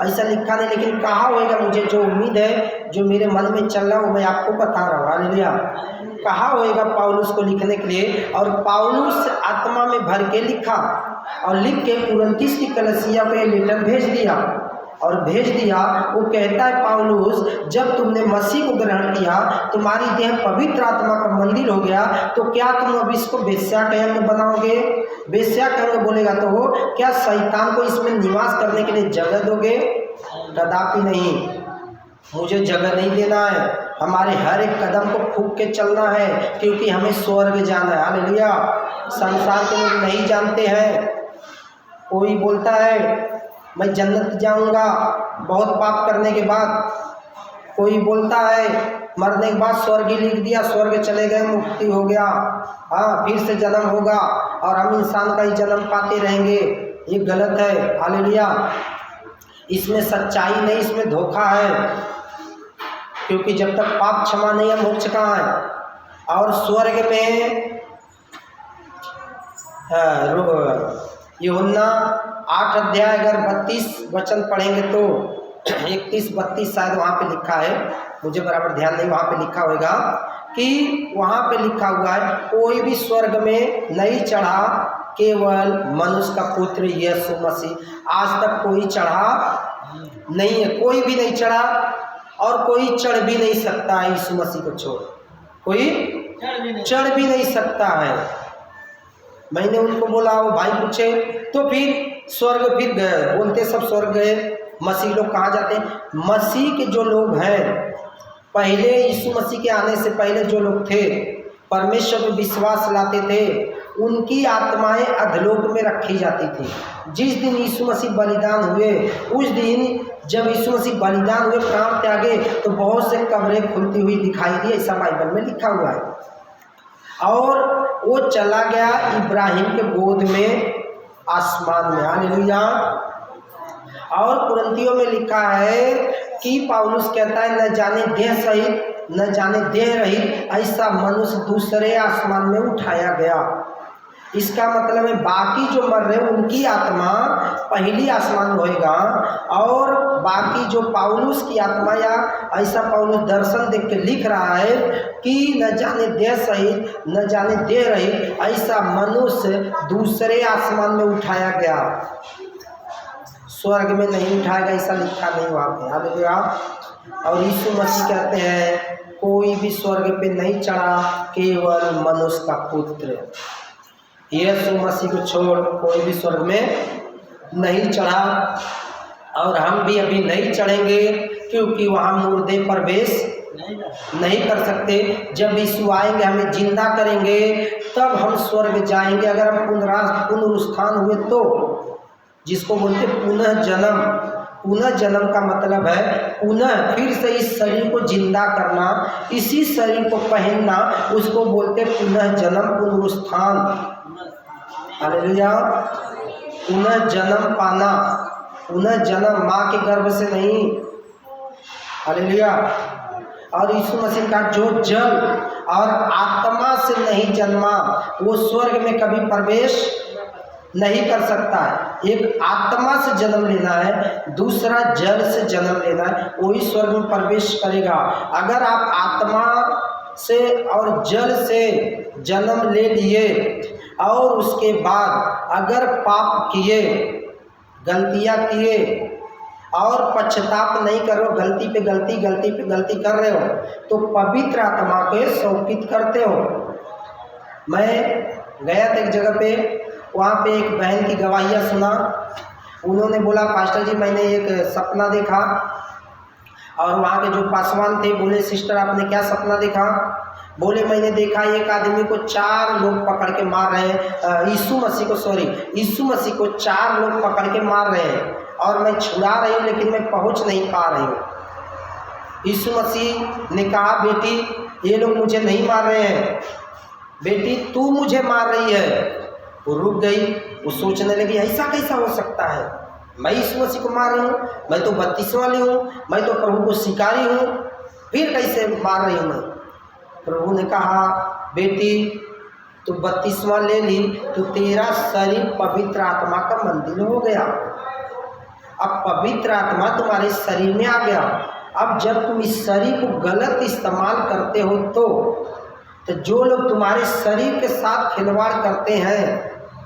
ऐसा लिखा नहीं लेकिन कहा होएगा, मुझे जो उम्मीद है, जो मेरे मन में चल रहा है वो मैं आपको बता रहा हूँ। हालेलुया। कहा होएगा पौलुस को लिखने के लिए, और पौलुस आत्मा में भर के लिखा और लिख के कुरिन्थियों की कलीसिया को ये लेटर भेज दिया। और भेज दिया, वो कहता है पौलुस, जब तुमने मसीह को ग्रहण किया, तुम्हारी देह पवित्र आत्मा का मंदिर हो गया, तो क्या तुम अब इसको वेश्या का अंग बनाओगे? वेश्या का अंग बोलेगा तो हो क्या शैतान को इसमें निवास करने के लिए जगह दोगे? कदापि नहीं, मुझे जगह नहीं देना है। हमारे हर एक कदम को फूंक के चलना है, क्योंकि हमें स्वर्ग जाना है। हालेलुया। संसार के लोग नहीं जानते हैं। कोई बोलता है मैं जन्नत जाऊंगा बहुत पाप करने के बाद, कोई बोलता है मरने के बाद स्वर्ग ही लिख दिया, स्वर्ग चले गए, मुक्ति हो गया, हाँ फिर से जन्म होगा और हम इंसान का ही जन्म पाते रहेंगे। ये गलत है। हालेलुया। इसमें सच्चाई नहीं, इसमें धोखा है, क्योंकि जब तक पाप क्षमा नहीं है मोक्ष कहाँ है? और स्वर्ग में यूहन्ना 8 अध्याय अगर 32 वचन पढ़ेंगे तो 31-32 शायद वहाँ पे लिखा है, मुझे बराबर ध्यान नहीं, वहाँ पे लिखा होगा कि वहाँ पे लिखा हुआ है कोई भी स्वर्ग में नहीं चढ़ा, केवल मनुष्य का पुत्र यीशु मसीह। आज तक कोई चढ़ा नहीं है, कोई भी नहीं चढ़ा और कोई चढ़ भी नहीं सकता है। यीशु मसीह को छोड़ कोई चढ़ भी नहीं सकता है। मैंने उनको बोला, वो भाई पूछे तो फिर स्वर्ग फिर गए, बोलते सब स्वर्ग गए, मसीह लोग कहाँ जाते हैं? मसीह के जो लोग हैं, पहले यीशु मसीह के आने से पहले जो लोग थे, परमेश्वर में विश्वास लाते थे, उनकी आत्माएं अधलोक में रखी जाती थी। जिस दिन यीशु मसीह बलिदान हुए, उस दिन जब यीशु मसीह बलिदान हुए, प्राण त्यागे, तो बहुत से कब्रें खुलती हुई दिखाई दी, ऐसा बाइबल में लिखा हुआ है। और वो चला गया इब्राहिम के गोद में आसमान में। हालेलुया। और कुरिन्थियों में लिखा है कि पौलुस कहता है न जाने देह सहित न जाने देह रहित ऐसा मनुष्य दूसरे आसमान में उठाया गया। इसका मतलब है बाकी जो मर रहे उनकी आत्मा पहली आसमान में होएगा, और बाकी जो पौलुस की आत्मा, या ऐसा पौलुस दर्शन देख के लिख रहा है कि न जाने देह सहित न जाने देह रहित ऐसा मनुष्य दूसरे आसमान में उठाया गया। स्वर्ग में नहीं उठाएगा ऐसा लिखा नहीं वहाँ पे। हालेलुया। और यीशु मसीह कहते हैं कोई भी स्वर्ग पे नहीं चढ़ा, केवल मनुष्य का पुत्र। यीशु मसीह को छोड़ कोई भी स्वर्ग में नहीं चढ़ा, और हम भी अभी नहीं चढ़ेंगे, क्योंकि वहाँ मुर्दे प्रवेश नहीं कर सकते। जब यीशु आएंगे हमें जिंदा करेंगे, तब हम स्वर्ग जाएंगे। अगर हम पुनरुत्थान हुए तो, जिसको बोलते पुनः जन्म। पुनः जन्म का मतलब है पुनः फिर से इस शरीर को जिंदा करना, इसी शरीर को पहनना, उसको बोलते पुनः जन्म, पुनरुत्थान। हालेलुया। पुनः जन्म पाना, पुनः जन्म माँ के गर्भ से नहीं। हालेलुया। और यीशु मसीह का जो जल और आत्मा से नहीं जन्मा वो स्वर्ग में कभी प्रवेश नहीं कर सकता है। एक आत्मा से जन्म लेना है, दूसरा जल से जन्म लेना है, वही स्वर्ग में प्रवेश करेगा। अगर आप आत्मा से और जल से जन्म ले लिए और उसके बाद अगर पाप किए, गलतियाँ किए और पश्चाताप नहीं करो, गलती पे गलती कर रहे हो, तो पवित्र आत्मा के शोकित करते हो। मैं गया था एक जगह पे, वहाँ पे एक बहन की गवाहियाँ सुना। उन्होंने बोला पास्टर जी मैंने एक सपना देखा, और वहाँ के जो पासवान थे बोले सिस्टर आपने क्या सपना देखा? बोले मैंने देखा एक आदमी को 4 लोग पकड़ के मार रहे हैं, यीशु मसीह को 4 लोग पकड़ के मार रहे हैं और मैं छुड़ा रही हूँ लेकिन मैं पहुँच नहीं पा रही हूँ। यीशु मसीह ने कहा बेटी ये लोग मुझे नहीं मार रहे हैं, बेटी तू मुझे मार रही है। वो रुक गई, वो सोचने लगी ऐसा कैसा हो सकता है, मैं यीशु मसीह को मार रही हूँ, मैं तो 32 वाली हूँ, मैं तो प्रभु को शिकारी हूँ, फिर कैसे मार रही हूँ मैं? प्रभु ने कहा बेटी तू 32वां ले ली तो तेरा शरीर पवित्र आत्मा का मंदिर हो गया। अब पवित्र आत्मा तुम्हारे शरीर में आ गया। अब जब तुम इस शरीर को गलत इस्तेमाल करते हो तो जो लोग तुम्हारे शरीर के साथ खिलवाड़ करते हैं,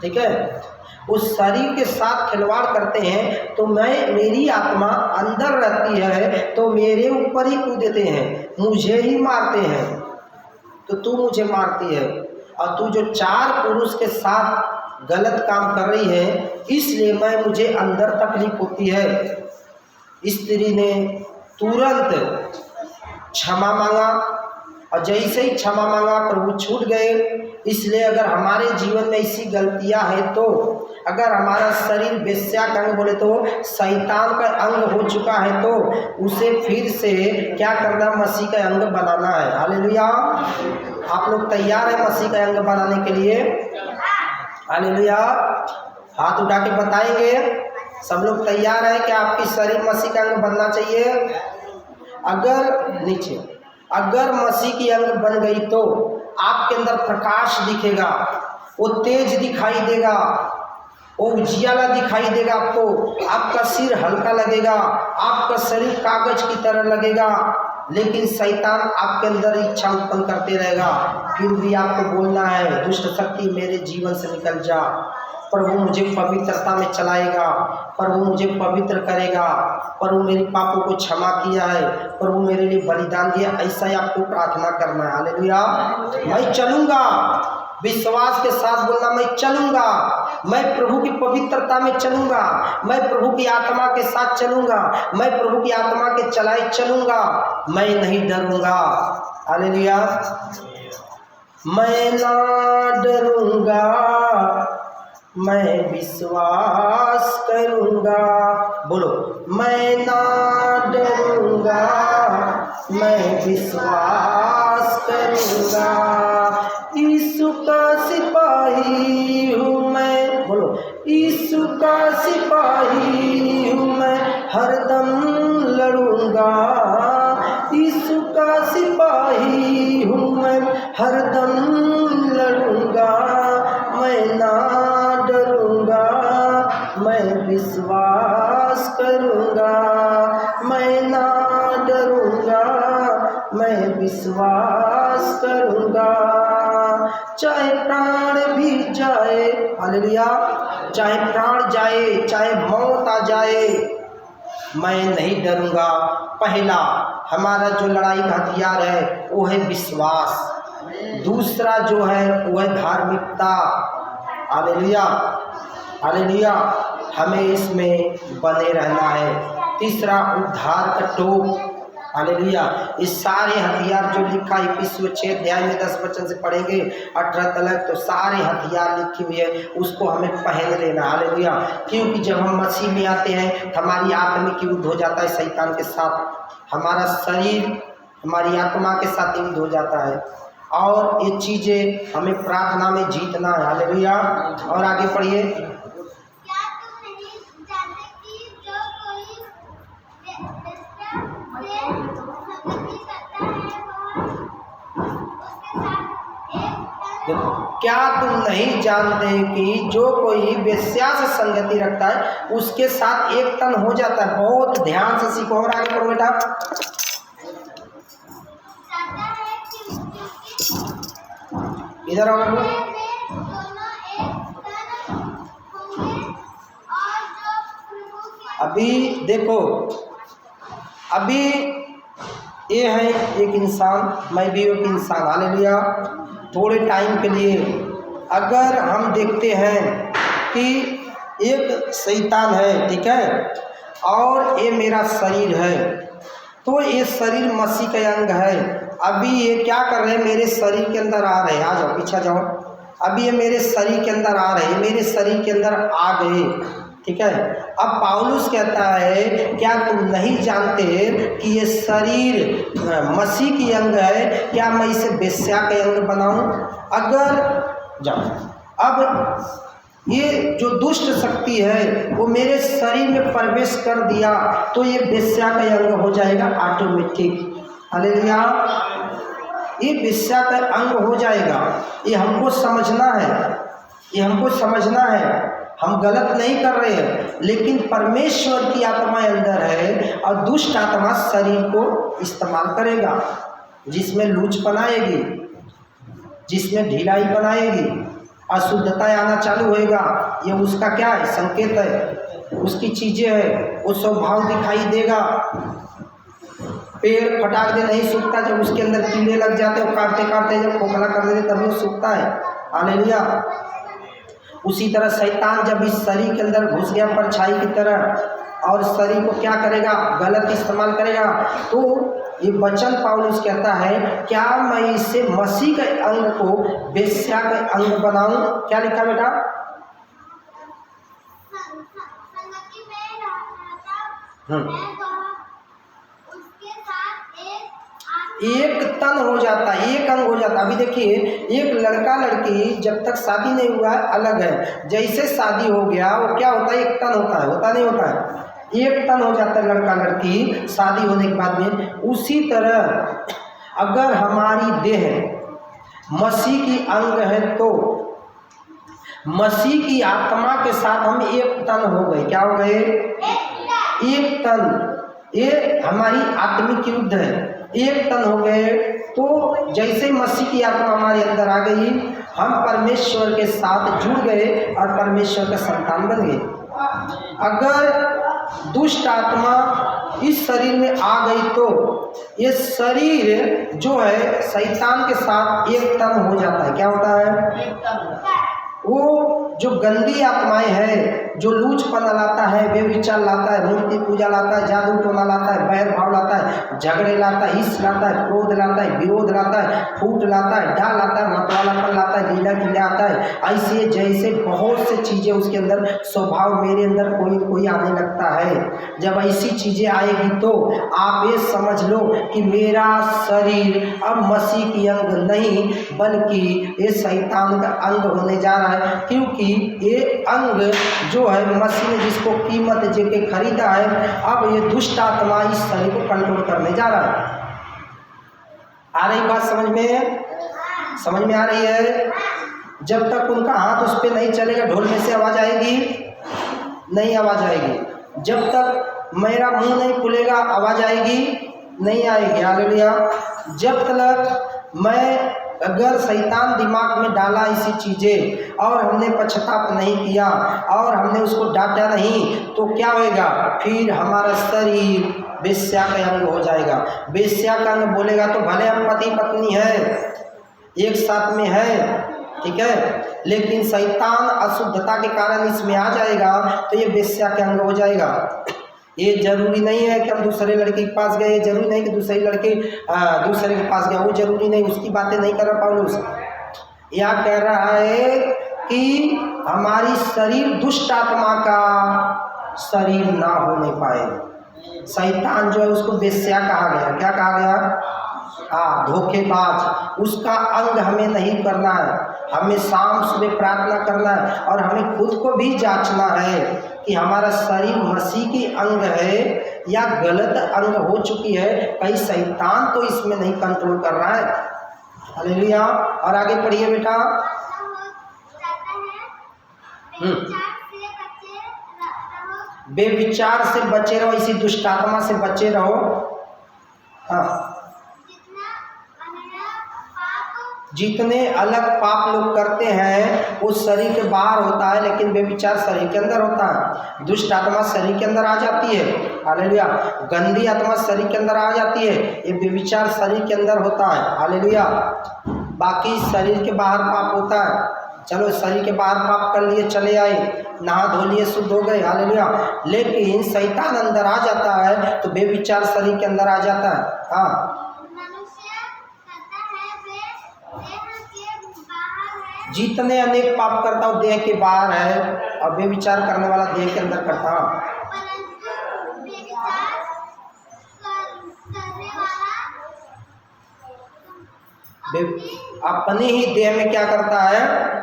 ठीक है, उस शरीर के साथ खिलवाड़ करते हैं तो मेरी आत्मा अंदर रहती है तो मेरे ऊपर ही कूदते हैं, मुझे ही मारते हैं। तो तू मुझे मारती है और तू जो 4 पुरुष के साथ गलत काम कर रही है, इसलिए मुझे अंदर तकलीफ होती है। स्त्री ने तुरंत क्षमा मांगा और जैसे ही क्षमा मांगा प्रभु छूट गए। इसलिए अगर हमारे जीवन में ऐसी गलतियां हैं तो अगर हमारा शरीर वेश्या का अंग बोले तो शैतान का अंग हो चुका है तो उसे फिर से क्या करना, मसीह का अंग बनाना है। हालेलुया। आप लोग तैयार हैं मसीह का अंग बनाने के लिए? हालेलुया। हाथ उठा के बताएंगे सब लोग तैयार हैं कि आपकी शरीर मसीह का अंग बनना चाहिए? अगर मसीह की अंग बन गई तो आपके अंदर प्रकाश दिखेगा, वो तेज दिखाई देगा, वो उजियाला दिखाई देगा आपको, आपका सिर हल्का लगेगा, आपका शरीर कागज की तरह लगेगा। लेकिन शैतान आपके अंदर इच्छा उत्पन्न करते रहेगा, फिर भी आपको बोलना है दुष्ट शक्ति मेरे जीवन से निकल जा। प्रभु मुझे पवित्रता में चलाएगा, प्रभु मुझे पवित्र करेगा, प्रभु मेरे पापों को क्षमा किया है, प्रभु मेरे लिए बलिदान दिया। ऐसा ही आपको प्रार्थना करना है। हालेलुया। मैं चलूँगा, विश्वास के साथ बोलना मैं चलूँगा, मैं प्रभु की पवित्रता में चलूँगा, मैं प्रभु की आत्मा के साथ चलूँगा, मैं प्रभु की आत्मा के चलाए चलूँगा, मैं नहीं डरूँगा। हालेलुया। मैं ना डरूँगा, मैं विश्वास करूँगा। बोलो मैं ना डरूँगा, मैं विश्वास करूँगा। यीशु का सिपाही हूँ मैं, बोलो यीशु का सिपाही हूँ मैं, हरदम लड़ूँगा। यीशु का सिपाही हूँ मैं, हरदम लड़ूँगा। मैं ना डरूँगा, मैं विश्वास करूँगा। मैं ना डरूँगा, मैं विश्वास करूँगा। चाहे प्राण भी जाए, हालेलुया, चाहे प्राण जाए, चाहे मौत आ जाए, मैं नहीं डरूँगा। पहला हमारा जो लड़ाई का हथियार है वो है विश्वास, दूसरा जो है वो है धार्मिकता। हालेलुया, हालेलुया, हमें इसमें बने रहना है। तीसरा उद्धार का टोप। हालेलुया। इस सारे हथियार जो लिखा है इफिसियों 6 अध्याय में 10 वचन से पढ़ेंगे 18 तक, तो सारे हथियार लिखी हुई है, उसको हमें पहन लेना। हालेलुया। क्योंकि जब हम मसीह में आते हैं हमारी आत्मिक युद्ध हो जाता है शैतान के साथ, हमारा शरीर हमारी आत्मा के साथ युद्ध हो जाता है, और ये चीज़ें हमें प्रार्थना में जीतना है। हालेलुया। और आगे पढ़िए। देखो, क्या तुम नहीं जानते कि जो कोई वेश्या से संगति रखता है उसके साथ एक तन हो जाता है। बहुत ध्यान से सीखो और आगे पढ़ो बेटा। इधर आओ बेटा। अभी देखो, अभी ये है एक इंसान, मैं भी एक इंसान, हालेलुया। थोड़े टाइम के लिए अगर हम देखते हैं कि एक शैतान है, ठीक है, और ये मेरा शरीर है, तो ये शरीर मसीह का अंग है। अभी ये क्या कर रहे हैं, मेरे शरीर के अंदर आ रहे हैं, आ जाओ पीछे जाओ। अभी ये मेरे शरीर के अंदर आ रहे हैं, मेरे शरीर के अंदर आ गए, ठीक है। अब पौलुस कहता है, क्या तुम नहीं जानते कि ये शरीर मसीह की अंग है, क्या मैं इसे वेश्या के अंग बनाऊं? अगर जाओ, अब ये जो दुष्ट शक्ति है वो मेरे शरीर में प्रवेश कर दिया तो ये वेश्या का अंग हो जाएगा ऑटोमेटिक। हालेलुया, ये वेश्या का अंग हो जाएगा। ये हमको समझना है, ये हमको समझना है। हम गलत नहीं कर रहे हैं, लेकिन परमेश्वर की आत्मा अंदर है और दुष्ट आत्मा शरीर को इस्तेमाल करेगा, जिसमें लूच बनाएगी, जिसमें ढिलाई बनाएगी, अशुद्धता आना चालू होएगा। ये उसका क्या है, संकेत है, उसकी चीज़ें है, वो स्वभाव दिखाई देगा। पेड़ फटाक दे नहीं सूखता, जब उसके अंदर कीड़े लग जाते हैं, काटते काटते जब खोखला कर देते तभी वो सूखता है। हालेलुया। उसी तरह शैतान जब इस शरीर के अंदर घुस गया परछाई की तरह और शरीर को क्या करेगा, गलत इस्तेमाल करेगा, तो ये वचन पौलुस कहता है, क्या मैं इसे मसीह के अंग को वेश्या के अंग बनाऊं? क्या लिखा बेटा? एक तन हो जाता है, एक अंग हो जाता है। अभी देखिए, एक लड़का लड़की जब तक शादी नहीं हुआ है अलग है, जैसे शादी हो गया वो क्या होता है, एक तन होता है, होता नहीं होता है, एक तन हो जाता है लड़का लड़की शादी होने के बाद में। उसी तरह अगर हमारी देह मसीह की अंग है तो मसीह की आत्मा के साथ हम एक तन हो गए। क्या हो गए? एक तन। ये हमारी आत्मिक युद्ध है, एक तन हो गए। तो जैसे मसीह की आत्मा हमारे अंदर आ गई, हम परमेश्वर के साथ जुड़ गए और परमेश्वर का संतान बन गए। अगर दुष्ट आत्मा इस शरीर में आ गई तो ये शरीर जो है शैतान के साथ एक तन हो जाता है। क्या होता है? वो जो गंदी आत्माएं हैं, जो लूचपना लाता है, बेविचार लाता है, मूर्ति पूजा लाता है, जादू टोना लाता है, बैर भाव लाता है, झगड़े लाता है, हिस्स लाता है, क्रोध लाता है, विरोध लाता है, फूट लाता है, डा लाता है, मतवालापन लाता है, लीला कीला आता है, ऐसे जैसे बहुत से चीज़ें उसके अंदर स्वभाव मेरे अंदर कोई कोई आने लगता है। जब ऐसी चीज़ें आएगी तो आप ये समझ लो कि मेरा शरीर अब मसीह की अंग नहीं बल्कि ये शैतान का अंग होने जा रहा है, क्योंकि ये अंग जो है मसीह ने जिसको कीमत देके खरीदा है, अब ये दुष्ट आत्मा इस शरीर को कंट्रोल करने जा रहा है। आ रही बात समझ में? समझ में आ रही है? जब तक उनका हाथ उस पर नहीं चलेगा, ढोल में से आवाज आएगी नहीं, आवाज आएगी। जब तक मेरा मुंह नहीं खुलेगा आवाज आएगी नहीं, आएगी। हालेलुया। जब तक मैं अगर शैतान दिमाग में डाला ऐसी चीज़ें और हमने पश्चाताप नहीं किया और हमने उसको डांटा नहीं, तो क्या होएगा? फिर हमारा शरीर वेश्या का अंग हो जाएगा। वेश्या का अंग बोलेगा तो भले हम पति पत्नी है, एक साथ में है, ठीक है, लेकिन शैतान अशुद्धता के कारण इसमें आ जाएगा तो ये वेश्या का अंग हो जाएगा। ये जरूरी नहीं है कि हम दूसरे लड़के के पास गए, जरूरी नहीं कि दूसरे लड़के दूसरे के पास गया, वो जरूरी नहीं, उसकी बातें नहीं कर रहा पौलुस। यह कह रहा है कि हमारी शरीर दुष्ट आत्मा का शरीर ना होने पाए। शैतान जो है उसको वेश्या कहा गया। क्या कहा गया? धोखेबाज। उसका अंग हमें नहीं करना है, हमें शाम सुबह प्रार्थना करना है और हमें खुद को भी जांचना है कि हमारा शरीर मसीह की अंग है या गलत अंग हो चुकी है, कहीं शैतान तो इसमें नहीं कंट्रोल कर रहा है। हालेलुया। और आगे पढ़िए बेटा। बेविचार से बचे रहो, इसी दुष्ट आत्मा से बचे रहो। हाँ, जितने अलग पाप लोग करते हैं वो शरीर के बाहर होता है, लेकिन बेविचार शरीर के अंदर होता है। दुष्ट आत्मा शरीर के अंदर आ जाती है, हालेलुया। गंदी आत्मा शरीर के अंदर आ जाती है, ये बेविचार शरीर के अंदर होता है, हालेलुया। बाकी शरीर के बाहर पाप होता है। चलो शरीर के बाहर पाप कर लिए, चले आए, नहा धो लिए, शुद्ध हो गए, हालेलुया। लेकिन शैतान अंदर आ जाता है तो बेविचार शरीर के अंदर आ जाता है। हाँ, जितने अनेक पाप करता हूँ देह के बाहर है, और बेविचार करने वाला देह के अंदर करता है। अपने ही देह में क्या करता है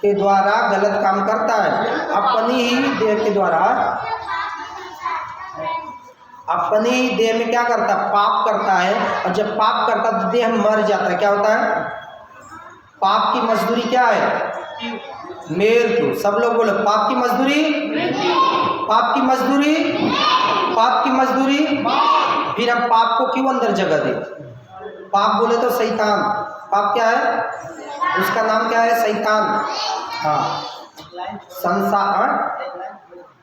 के द्वारा गलत काम करता है। अपनी ही देह के द्वारा, अपनी ही देह में क्या करता है, पाप करता है। और जब पाप करता है तो देह मर जाता है। क्या होता है? पाप की मजदूरी क्या है? मृत्यु। सब लोग बोलो, पाप की मजदूरी, पाप की मजदूरी, पाप की मजदूरी। फिर हम पाप को क्यों अंदर जगह दे? पाप बोले तो शैतान। पाप क्या है? उसका नाम क्या है? शैतान। हाँ, संसार।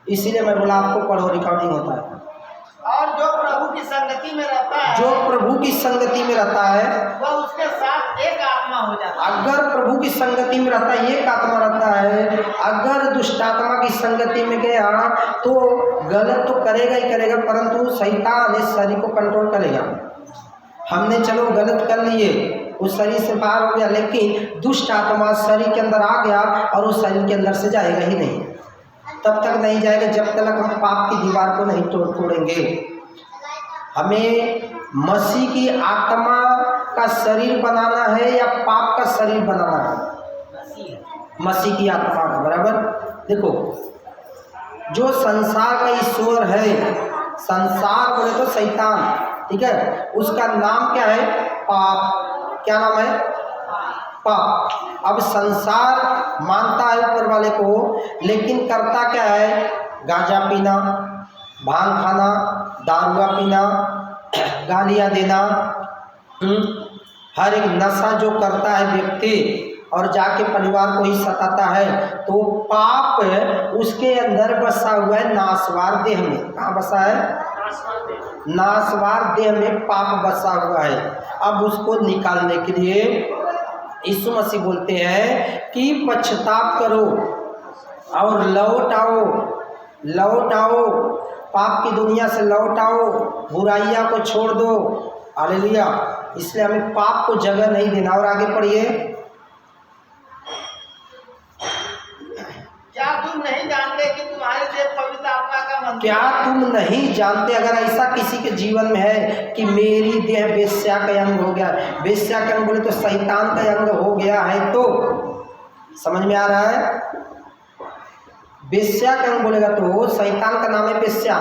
इसीलिए मैं बोला आपको पढ़ो, रिकॉर्डिंग होता है। और जो प्रभु की संगति में रहता है, जो प्रभु की संगति में रहता है वह उसके साथ एक आत्मा हो जाता है। अगर प्रभु की संगति में रहता है, एक आत्मा रहता है। अगर दुष्ट आत्मा की संगति में गया तो गलत तो करेगा ही करेगा, परंतु शैतान इस शरीर को कंट्रोल करेगा। हमने चलो गलत कर लिए, उस शरीर से बाहर हो गया, लेकिन दुष्ट आत्मा शरीर के अंदर आ गया और उस शरीर के अंदर से जाएगा ही नहीं। तब तक नहीं जाएगा जब तक हम पाप की दीवार को नहीं तोड़ेंगे। हमें मसीह की आत्मा का शरीर बनाना है या पाप का शरीर बनाना है? मसीह की आत्मा का, बराबर। देखो, जो संसार का ईश्वर है, संसार बोले तो शैतान, ठीक है, उसका नाम क्या है? पाप। क्या नाम है? पाप। अब संसार मानता है ऊपर वाले को, लेकिन करता क्या है? गांजा पीना, भांग खाना, दारुआ पीना, गालियाँ देना, हर एक नशा जो करता है व्यक्ति और जाके परिवार को ही सताता है, तो पाप उसके अंदर बसा हुआ है नासवार देह में। कहाँ बसा है? नासवार देह में पाप बसा हुआ है। अब उसको निकालने के लिए यीशु मसीह बोलते हैं कि पश्चाताप करो और लौट आओ, लौट आओ, पाप की दुनिया से लौट आओ, बुराइयां को छोड़ दो, हालेलुया। इसलिए हमें पाप को जगह नहीं देना। और आगे पढ़िए। क्या तुम नहीं जानते कि तुम्हारे देह पवित्र आत्मा का मंदिर? क्या तुम नहीं जानते? अगर ऐसा किसी के जीवन में है कि मेरी देह वेश्या का अंग हो गया, वेश्या का अंग बोले तो शैतान का अंग हो गया है, तो समझ में आ रहा है? वेश्या का अंग बोलेगा तो शैतान का नाम है वेश्या।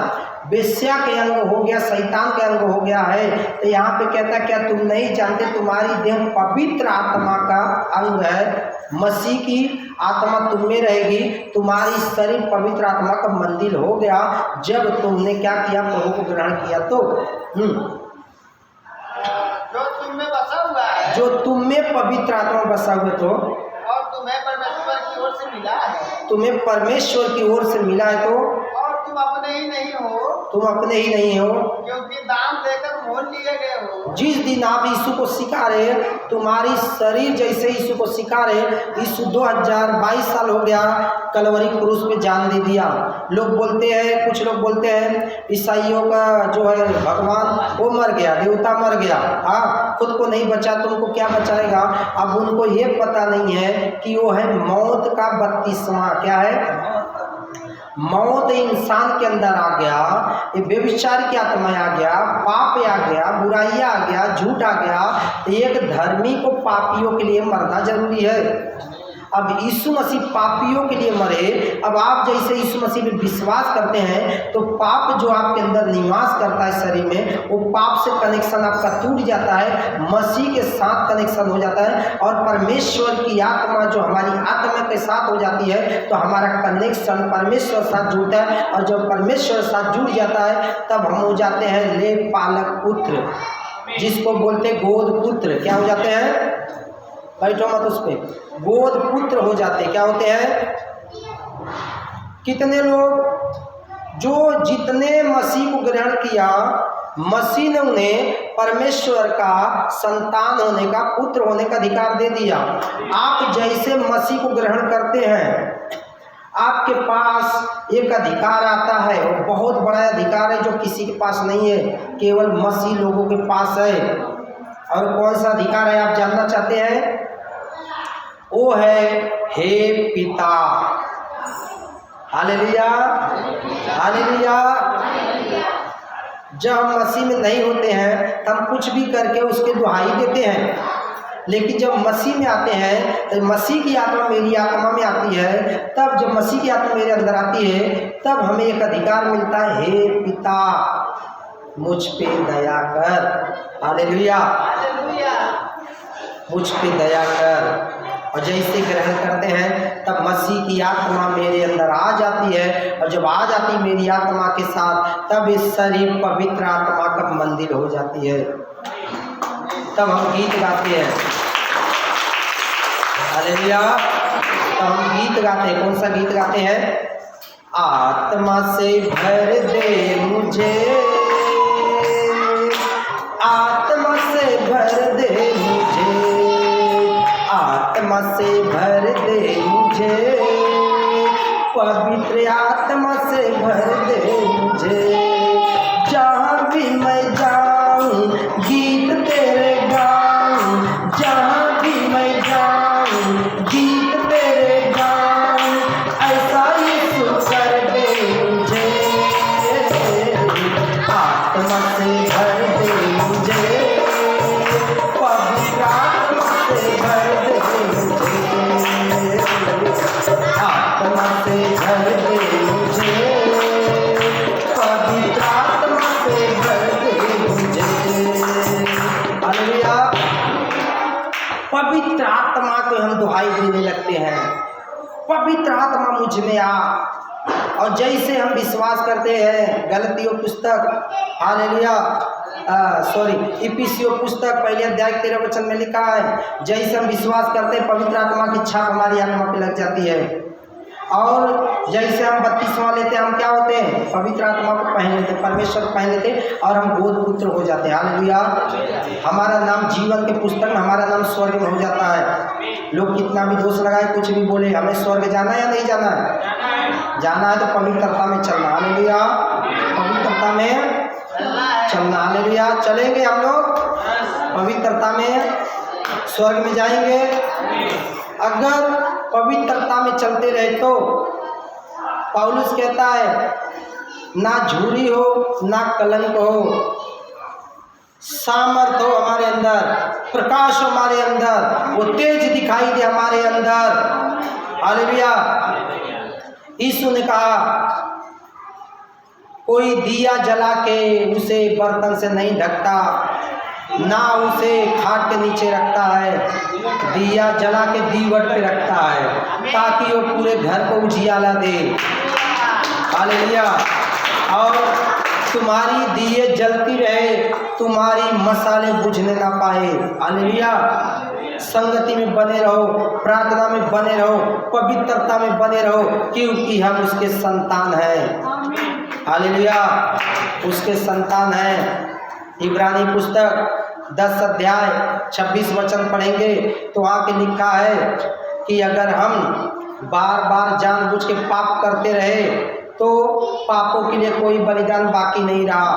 वेश्या के अंग हो गया, शैतान के अंग हो गया है। तो यहाँ पे कहता है क्या तुम नहीं जानते तुम्हारी देह पवित्र आत्मा का अंग है? मसीह की आत्मा तुम में रहेगी, तुम्हारी शरीर पवित्र आत्मा का मंदिर हो गया जब तुमने क्या किया? प्रभु को ग्रहण किया। तो जो तुम में बसा हुआ है, जो तुम में पवित्र आत्मा बसा हुआ, तो और तुम्हें परमेश्वर की ओर से मिला है, तुम्हें परमेश्वर की ओर से मिला है, तो और तुम अपने ही नहीं हो, तुम अपने ही नहीं हो, क्योंकि दान देकर मोल लिए गए हो। जिस दिन आप यीशु को सिखारे, तुम्हारी शरीर जैसे यीशु को सिखारे, यीशु 2022 साल हो गया कलवरी क्रूस पे जान दे दिया। लोग बोलते हैं, कुछ लोग बोलते हैं ईसाइयों का जो है भगवान वो मर गया, देवता मर गया, हाँ, खुद को नहीं बचा, तुमको क्या बचाएगा? अब उनको ये पता नहीं है कि वो है मौत का 32वां, क्या है? मौत इंसान के अंदर आ गया, ये व्यभिचार की आत्मा आ गया, पाप आ गया, बुराइयाँ आ गया, झूठ आ गया। तो एक धर्मी को पापियों के लिए मरना जरूरी है। अब यीशु मसीह पापियों के लिए मरे। अब आप जैसे यीशु मसीह में विश्वास करते हैं तो पाप जो आपके अंदर निवास करता है शरीर में, वो पाप से कनेक्शन आपका टूट जाता है, मसीह के साथ कनेक्शन हो जाता है और परमेश्वर की आत्मा जो हमारी आत्मा के साथ हो जाती है तो हमारा कनेक्शन परमेश्वर साथ जुड़ता है। और जब परमेश्वर साथ जुड़ जाता है तब हम हो जाते हैं ले पालक पुत्र, जिसको बोलते गोद पुत्र। क्या हो जाते हैं? बैठो मत उस पे, गोद पुत्र हो जाते। क्या होते हैं? कितने लोग जो जितने मसीह को ग्रहण किया, मसीह ने उन्हें परमेश्वर का संतान होने का, पुत्र होने का अधिकार दे दिया। आप जैसे मसीह को ग्रहण करते हैं आपके पास एक अधिकार आता है, और बहुत बड़ा अधिकार है जो किसी के पास नहीं है, केवल मसीह लोगों के पास है। और कौन सा अधिकार है आप जानना चाहते हैं? वो है हे पिता। Hallelujah, hallelujah. जब हम मसीह में नहीं होते हैं तब हम कुछ भी करके उसके दुहाई देते हैं, लेकिन जब मसीह में आते हैं तो मसीह की आत्मा मेरी आत्मा में आती है, तब जब मसीह की आत्मा मेरे अंदर आती है तब हमें एक अधिकार मिलता है, हे पिता मुझ पे दया कर। हालेलुया, मुझ पे दया कर। और जैसे ग्रहण करते हैं तब मसीह की आत्मा मेरे अंदर आ जाती है, और जब आ जाती मेरी आत्मा के साथ तब इस शरीर पवित्र आत्मा का मंदिर हो जाती है। तब हम गीत गाते हैं, हालेलुया। तब हम गीत गाते हैं। कौन सा गीत गाते हैं? आत्मा से भर दे मुझे, आत्मा से भर दे मुझे, आत्मा से भर दे मुझे, पवित्र आत्मा से भर दे मुझे। जहाँ भी मैं जाऊँ गीत तेरे गाऊँ, जहाँ भी मैं जाऊँ गीत तेरे गाऊँ, ऐसा यीशु कर दे मुझे। आत्मा से भर दे मुझे, पवित्र आत्मा से भर दे मुझे, आत्मा से भर दे मुझे, पवित्र आत्मा से भर दे मुझे। हालेलुया। पवित्र आत्मा को हम दुहाई देने लगते हैं, पवित्र आत्मा मुझ में आ। और जैसे हम विश्वास करते हैं, गलतियों पुस्तक, हालेलुया, इफिसियों पुस्तक पहले अध्याय 13 वचन में लिखा है, जैसे हम विश्वास करते हैं पवित्र आत्मा की छाप हमारी आत्मा पे लग जाती है। और जैसे हम बपतिस्मा लेते हैं, हम क्या होते हैं? पवित्र आत्मा को पहन लेते, परमेश्वर को पहन लेते और हम गोद पुत्र हो जाते हैं। हालेलुया। हमारा नाम जीवन के पुस्तक में, हमारा नाम स्वर्ग में हो जाता है। लोग कितना भी दोष लगाए, कुछ भी बोले, हमें स्वर्ग जाना है या नहीं जाना है? जाना है तो पवित्रता में चलना। हालेलुया, पवित्रता में चलना। हालेलुया, चलेंगे हम लोग पवित्रता में, स्वर्ग में जाएंगे। अगर पवित्रता में चलते रहे तो पौलुस कहता है ना झूरी हो ना कलंक हो, सामर्थ हो हमारे अंदर, प्रकाश हो हमारे अंदर, वो तेज दिखाई दे हमारे अंदर। हालेलुया। यीशु ने कहा कोई दिया जला के उसे बर्तन से नहीं ढकता, ना उसे खाट के नीचे रखता है, दिया जला के दीवट पे रखता है ताकि वो पूरे घर को उजियाला दे। हालेलुया। और तुम्हारी दिए जलती रहे, तुम्हारी मसाले बुझने ना पाए। हालेलुया। संगति में बने रहो, प्रार्थना में बने रहो, पवित्रता में बने रहो, क्योंकि हम उसके संतान हैं। हालेलुया, उसके संतान हैं। इब्रानी पुस्तक 10 अध्याय 26 वचन पढ़ेंगे तो वहाँ के लिखा है कि अगर हम बार बार जानबूझ के पाप करते रहे तो पापों के लिए कोई बलिदान बाकी नहीं रहा।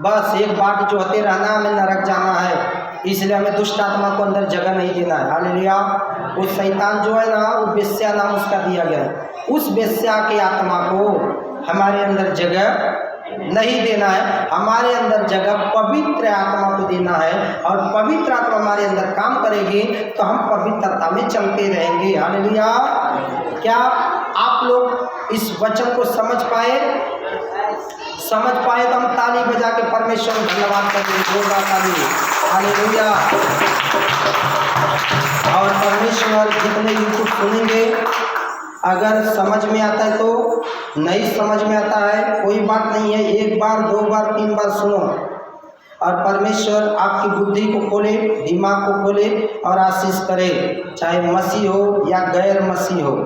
बस एक बात जो होते रहना, हमें नरक जाना है, इसलिए हमें दुष्ट आत्मा को अंदर जगह नहीं देना है। हालेलुया। वो शैतान जो है ना, वो बेस्या नाम उसका दिया गया है, उस बेस्या की आत्मा को हमारे अंदर जगह नहीं देना है, हमारे अंदर जगह पवित्र आत्मा को देना है। और पवित्र आत्मा हमारे अंदर काम करेगी तो हम पवित्रता में चलते रहेंगे। हालेलुया। क्या आप लोग इस वचन को समझ पाए? समझ पाए तो हम ताली बजा के परमेश्वर को धन्यवाद करेंगे, जोरदार ताली। हालेलुया। और परमेश्वर जितने यूट्यूब सुनेंगे, अगर समझ में आता है तो, नहीं समझ में आता है कोई बात नहीं है, 1 बार 2 बार 3 बार सुनो और परमेश्वर आपकी बुद्धि को खोले, दिमाग को खोले और आशीष करे, चाहे मसीह हो या गैर मसीह हो,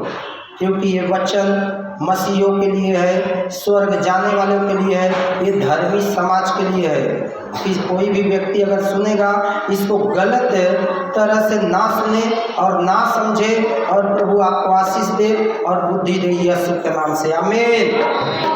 क्योंकि ये वचन मसीहों के लिए है, स्वर्ग जाने वालों के लिए है, ये धर्मी समाज के लिए है। कि कोई भी व्यक्ति अगर सुनेगा इसको गलत तरह से ना सुने और ना समझे, और प्रभु आपको आशीष दे और बुद्धि दे यीशु के नाम से, आमीन।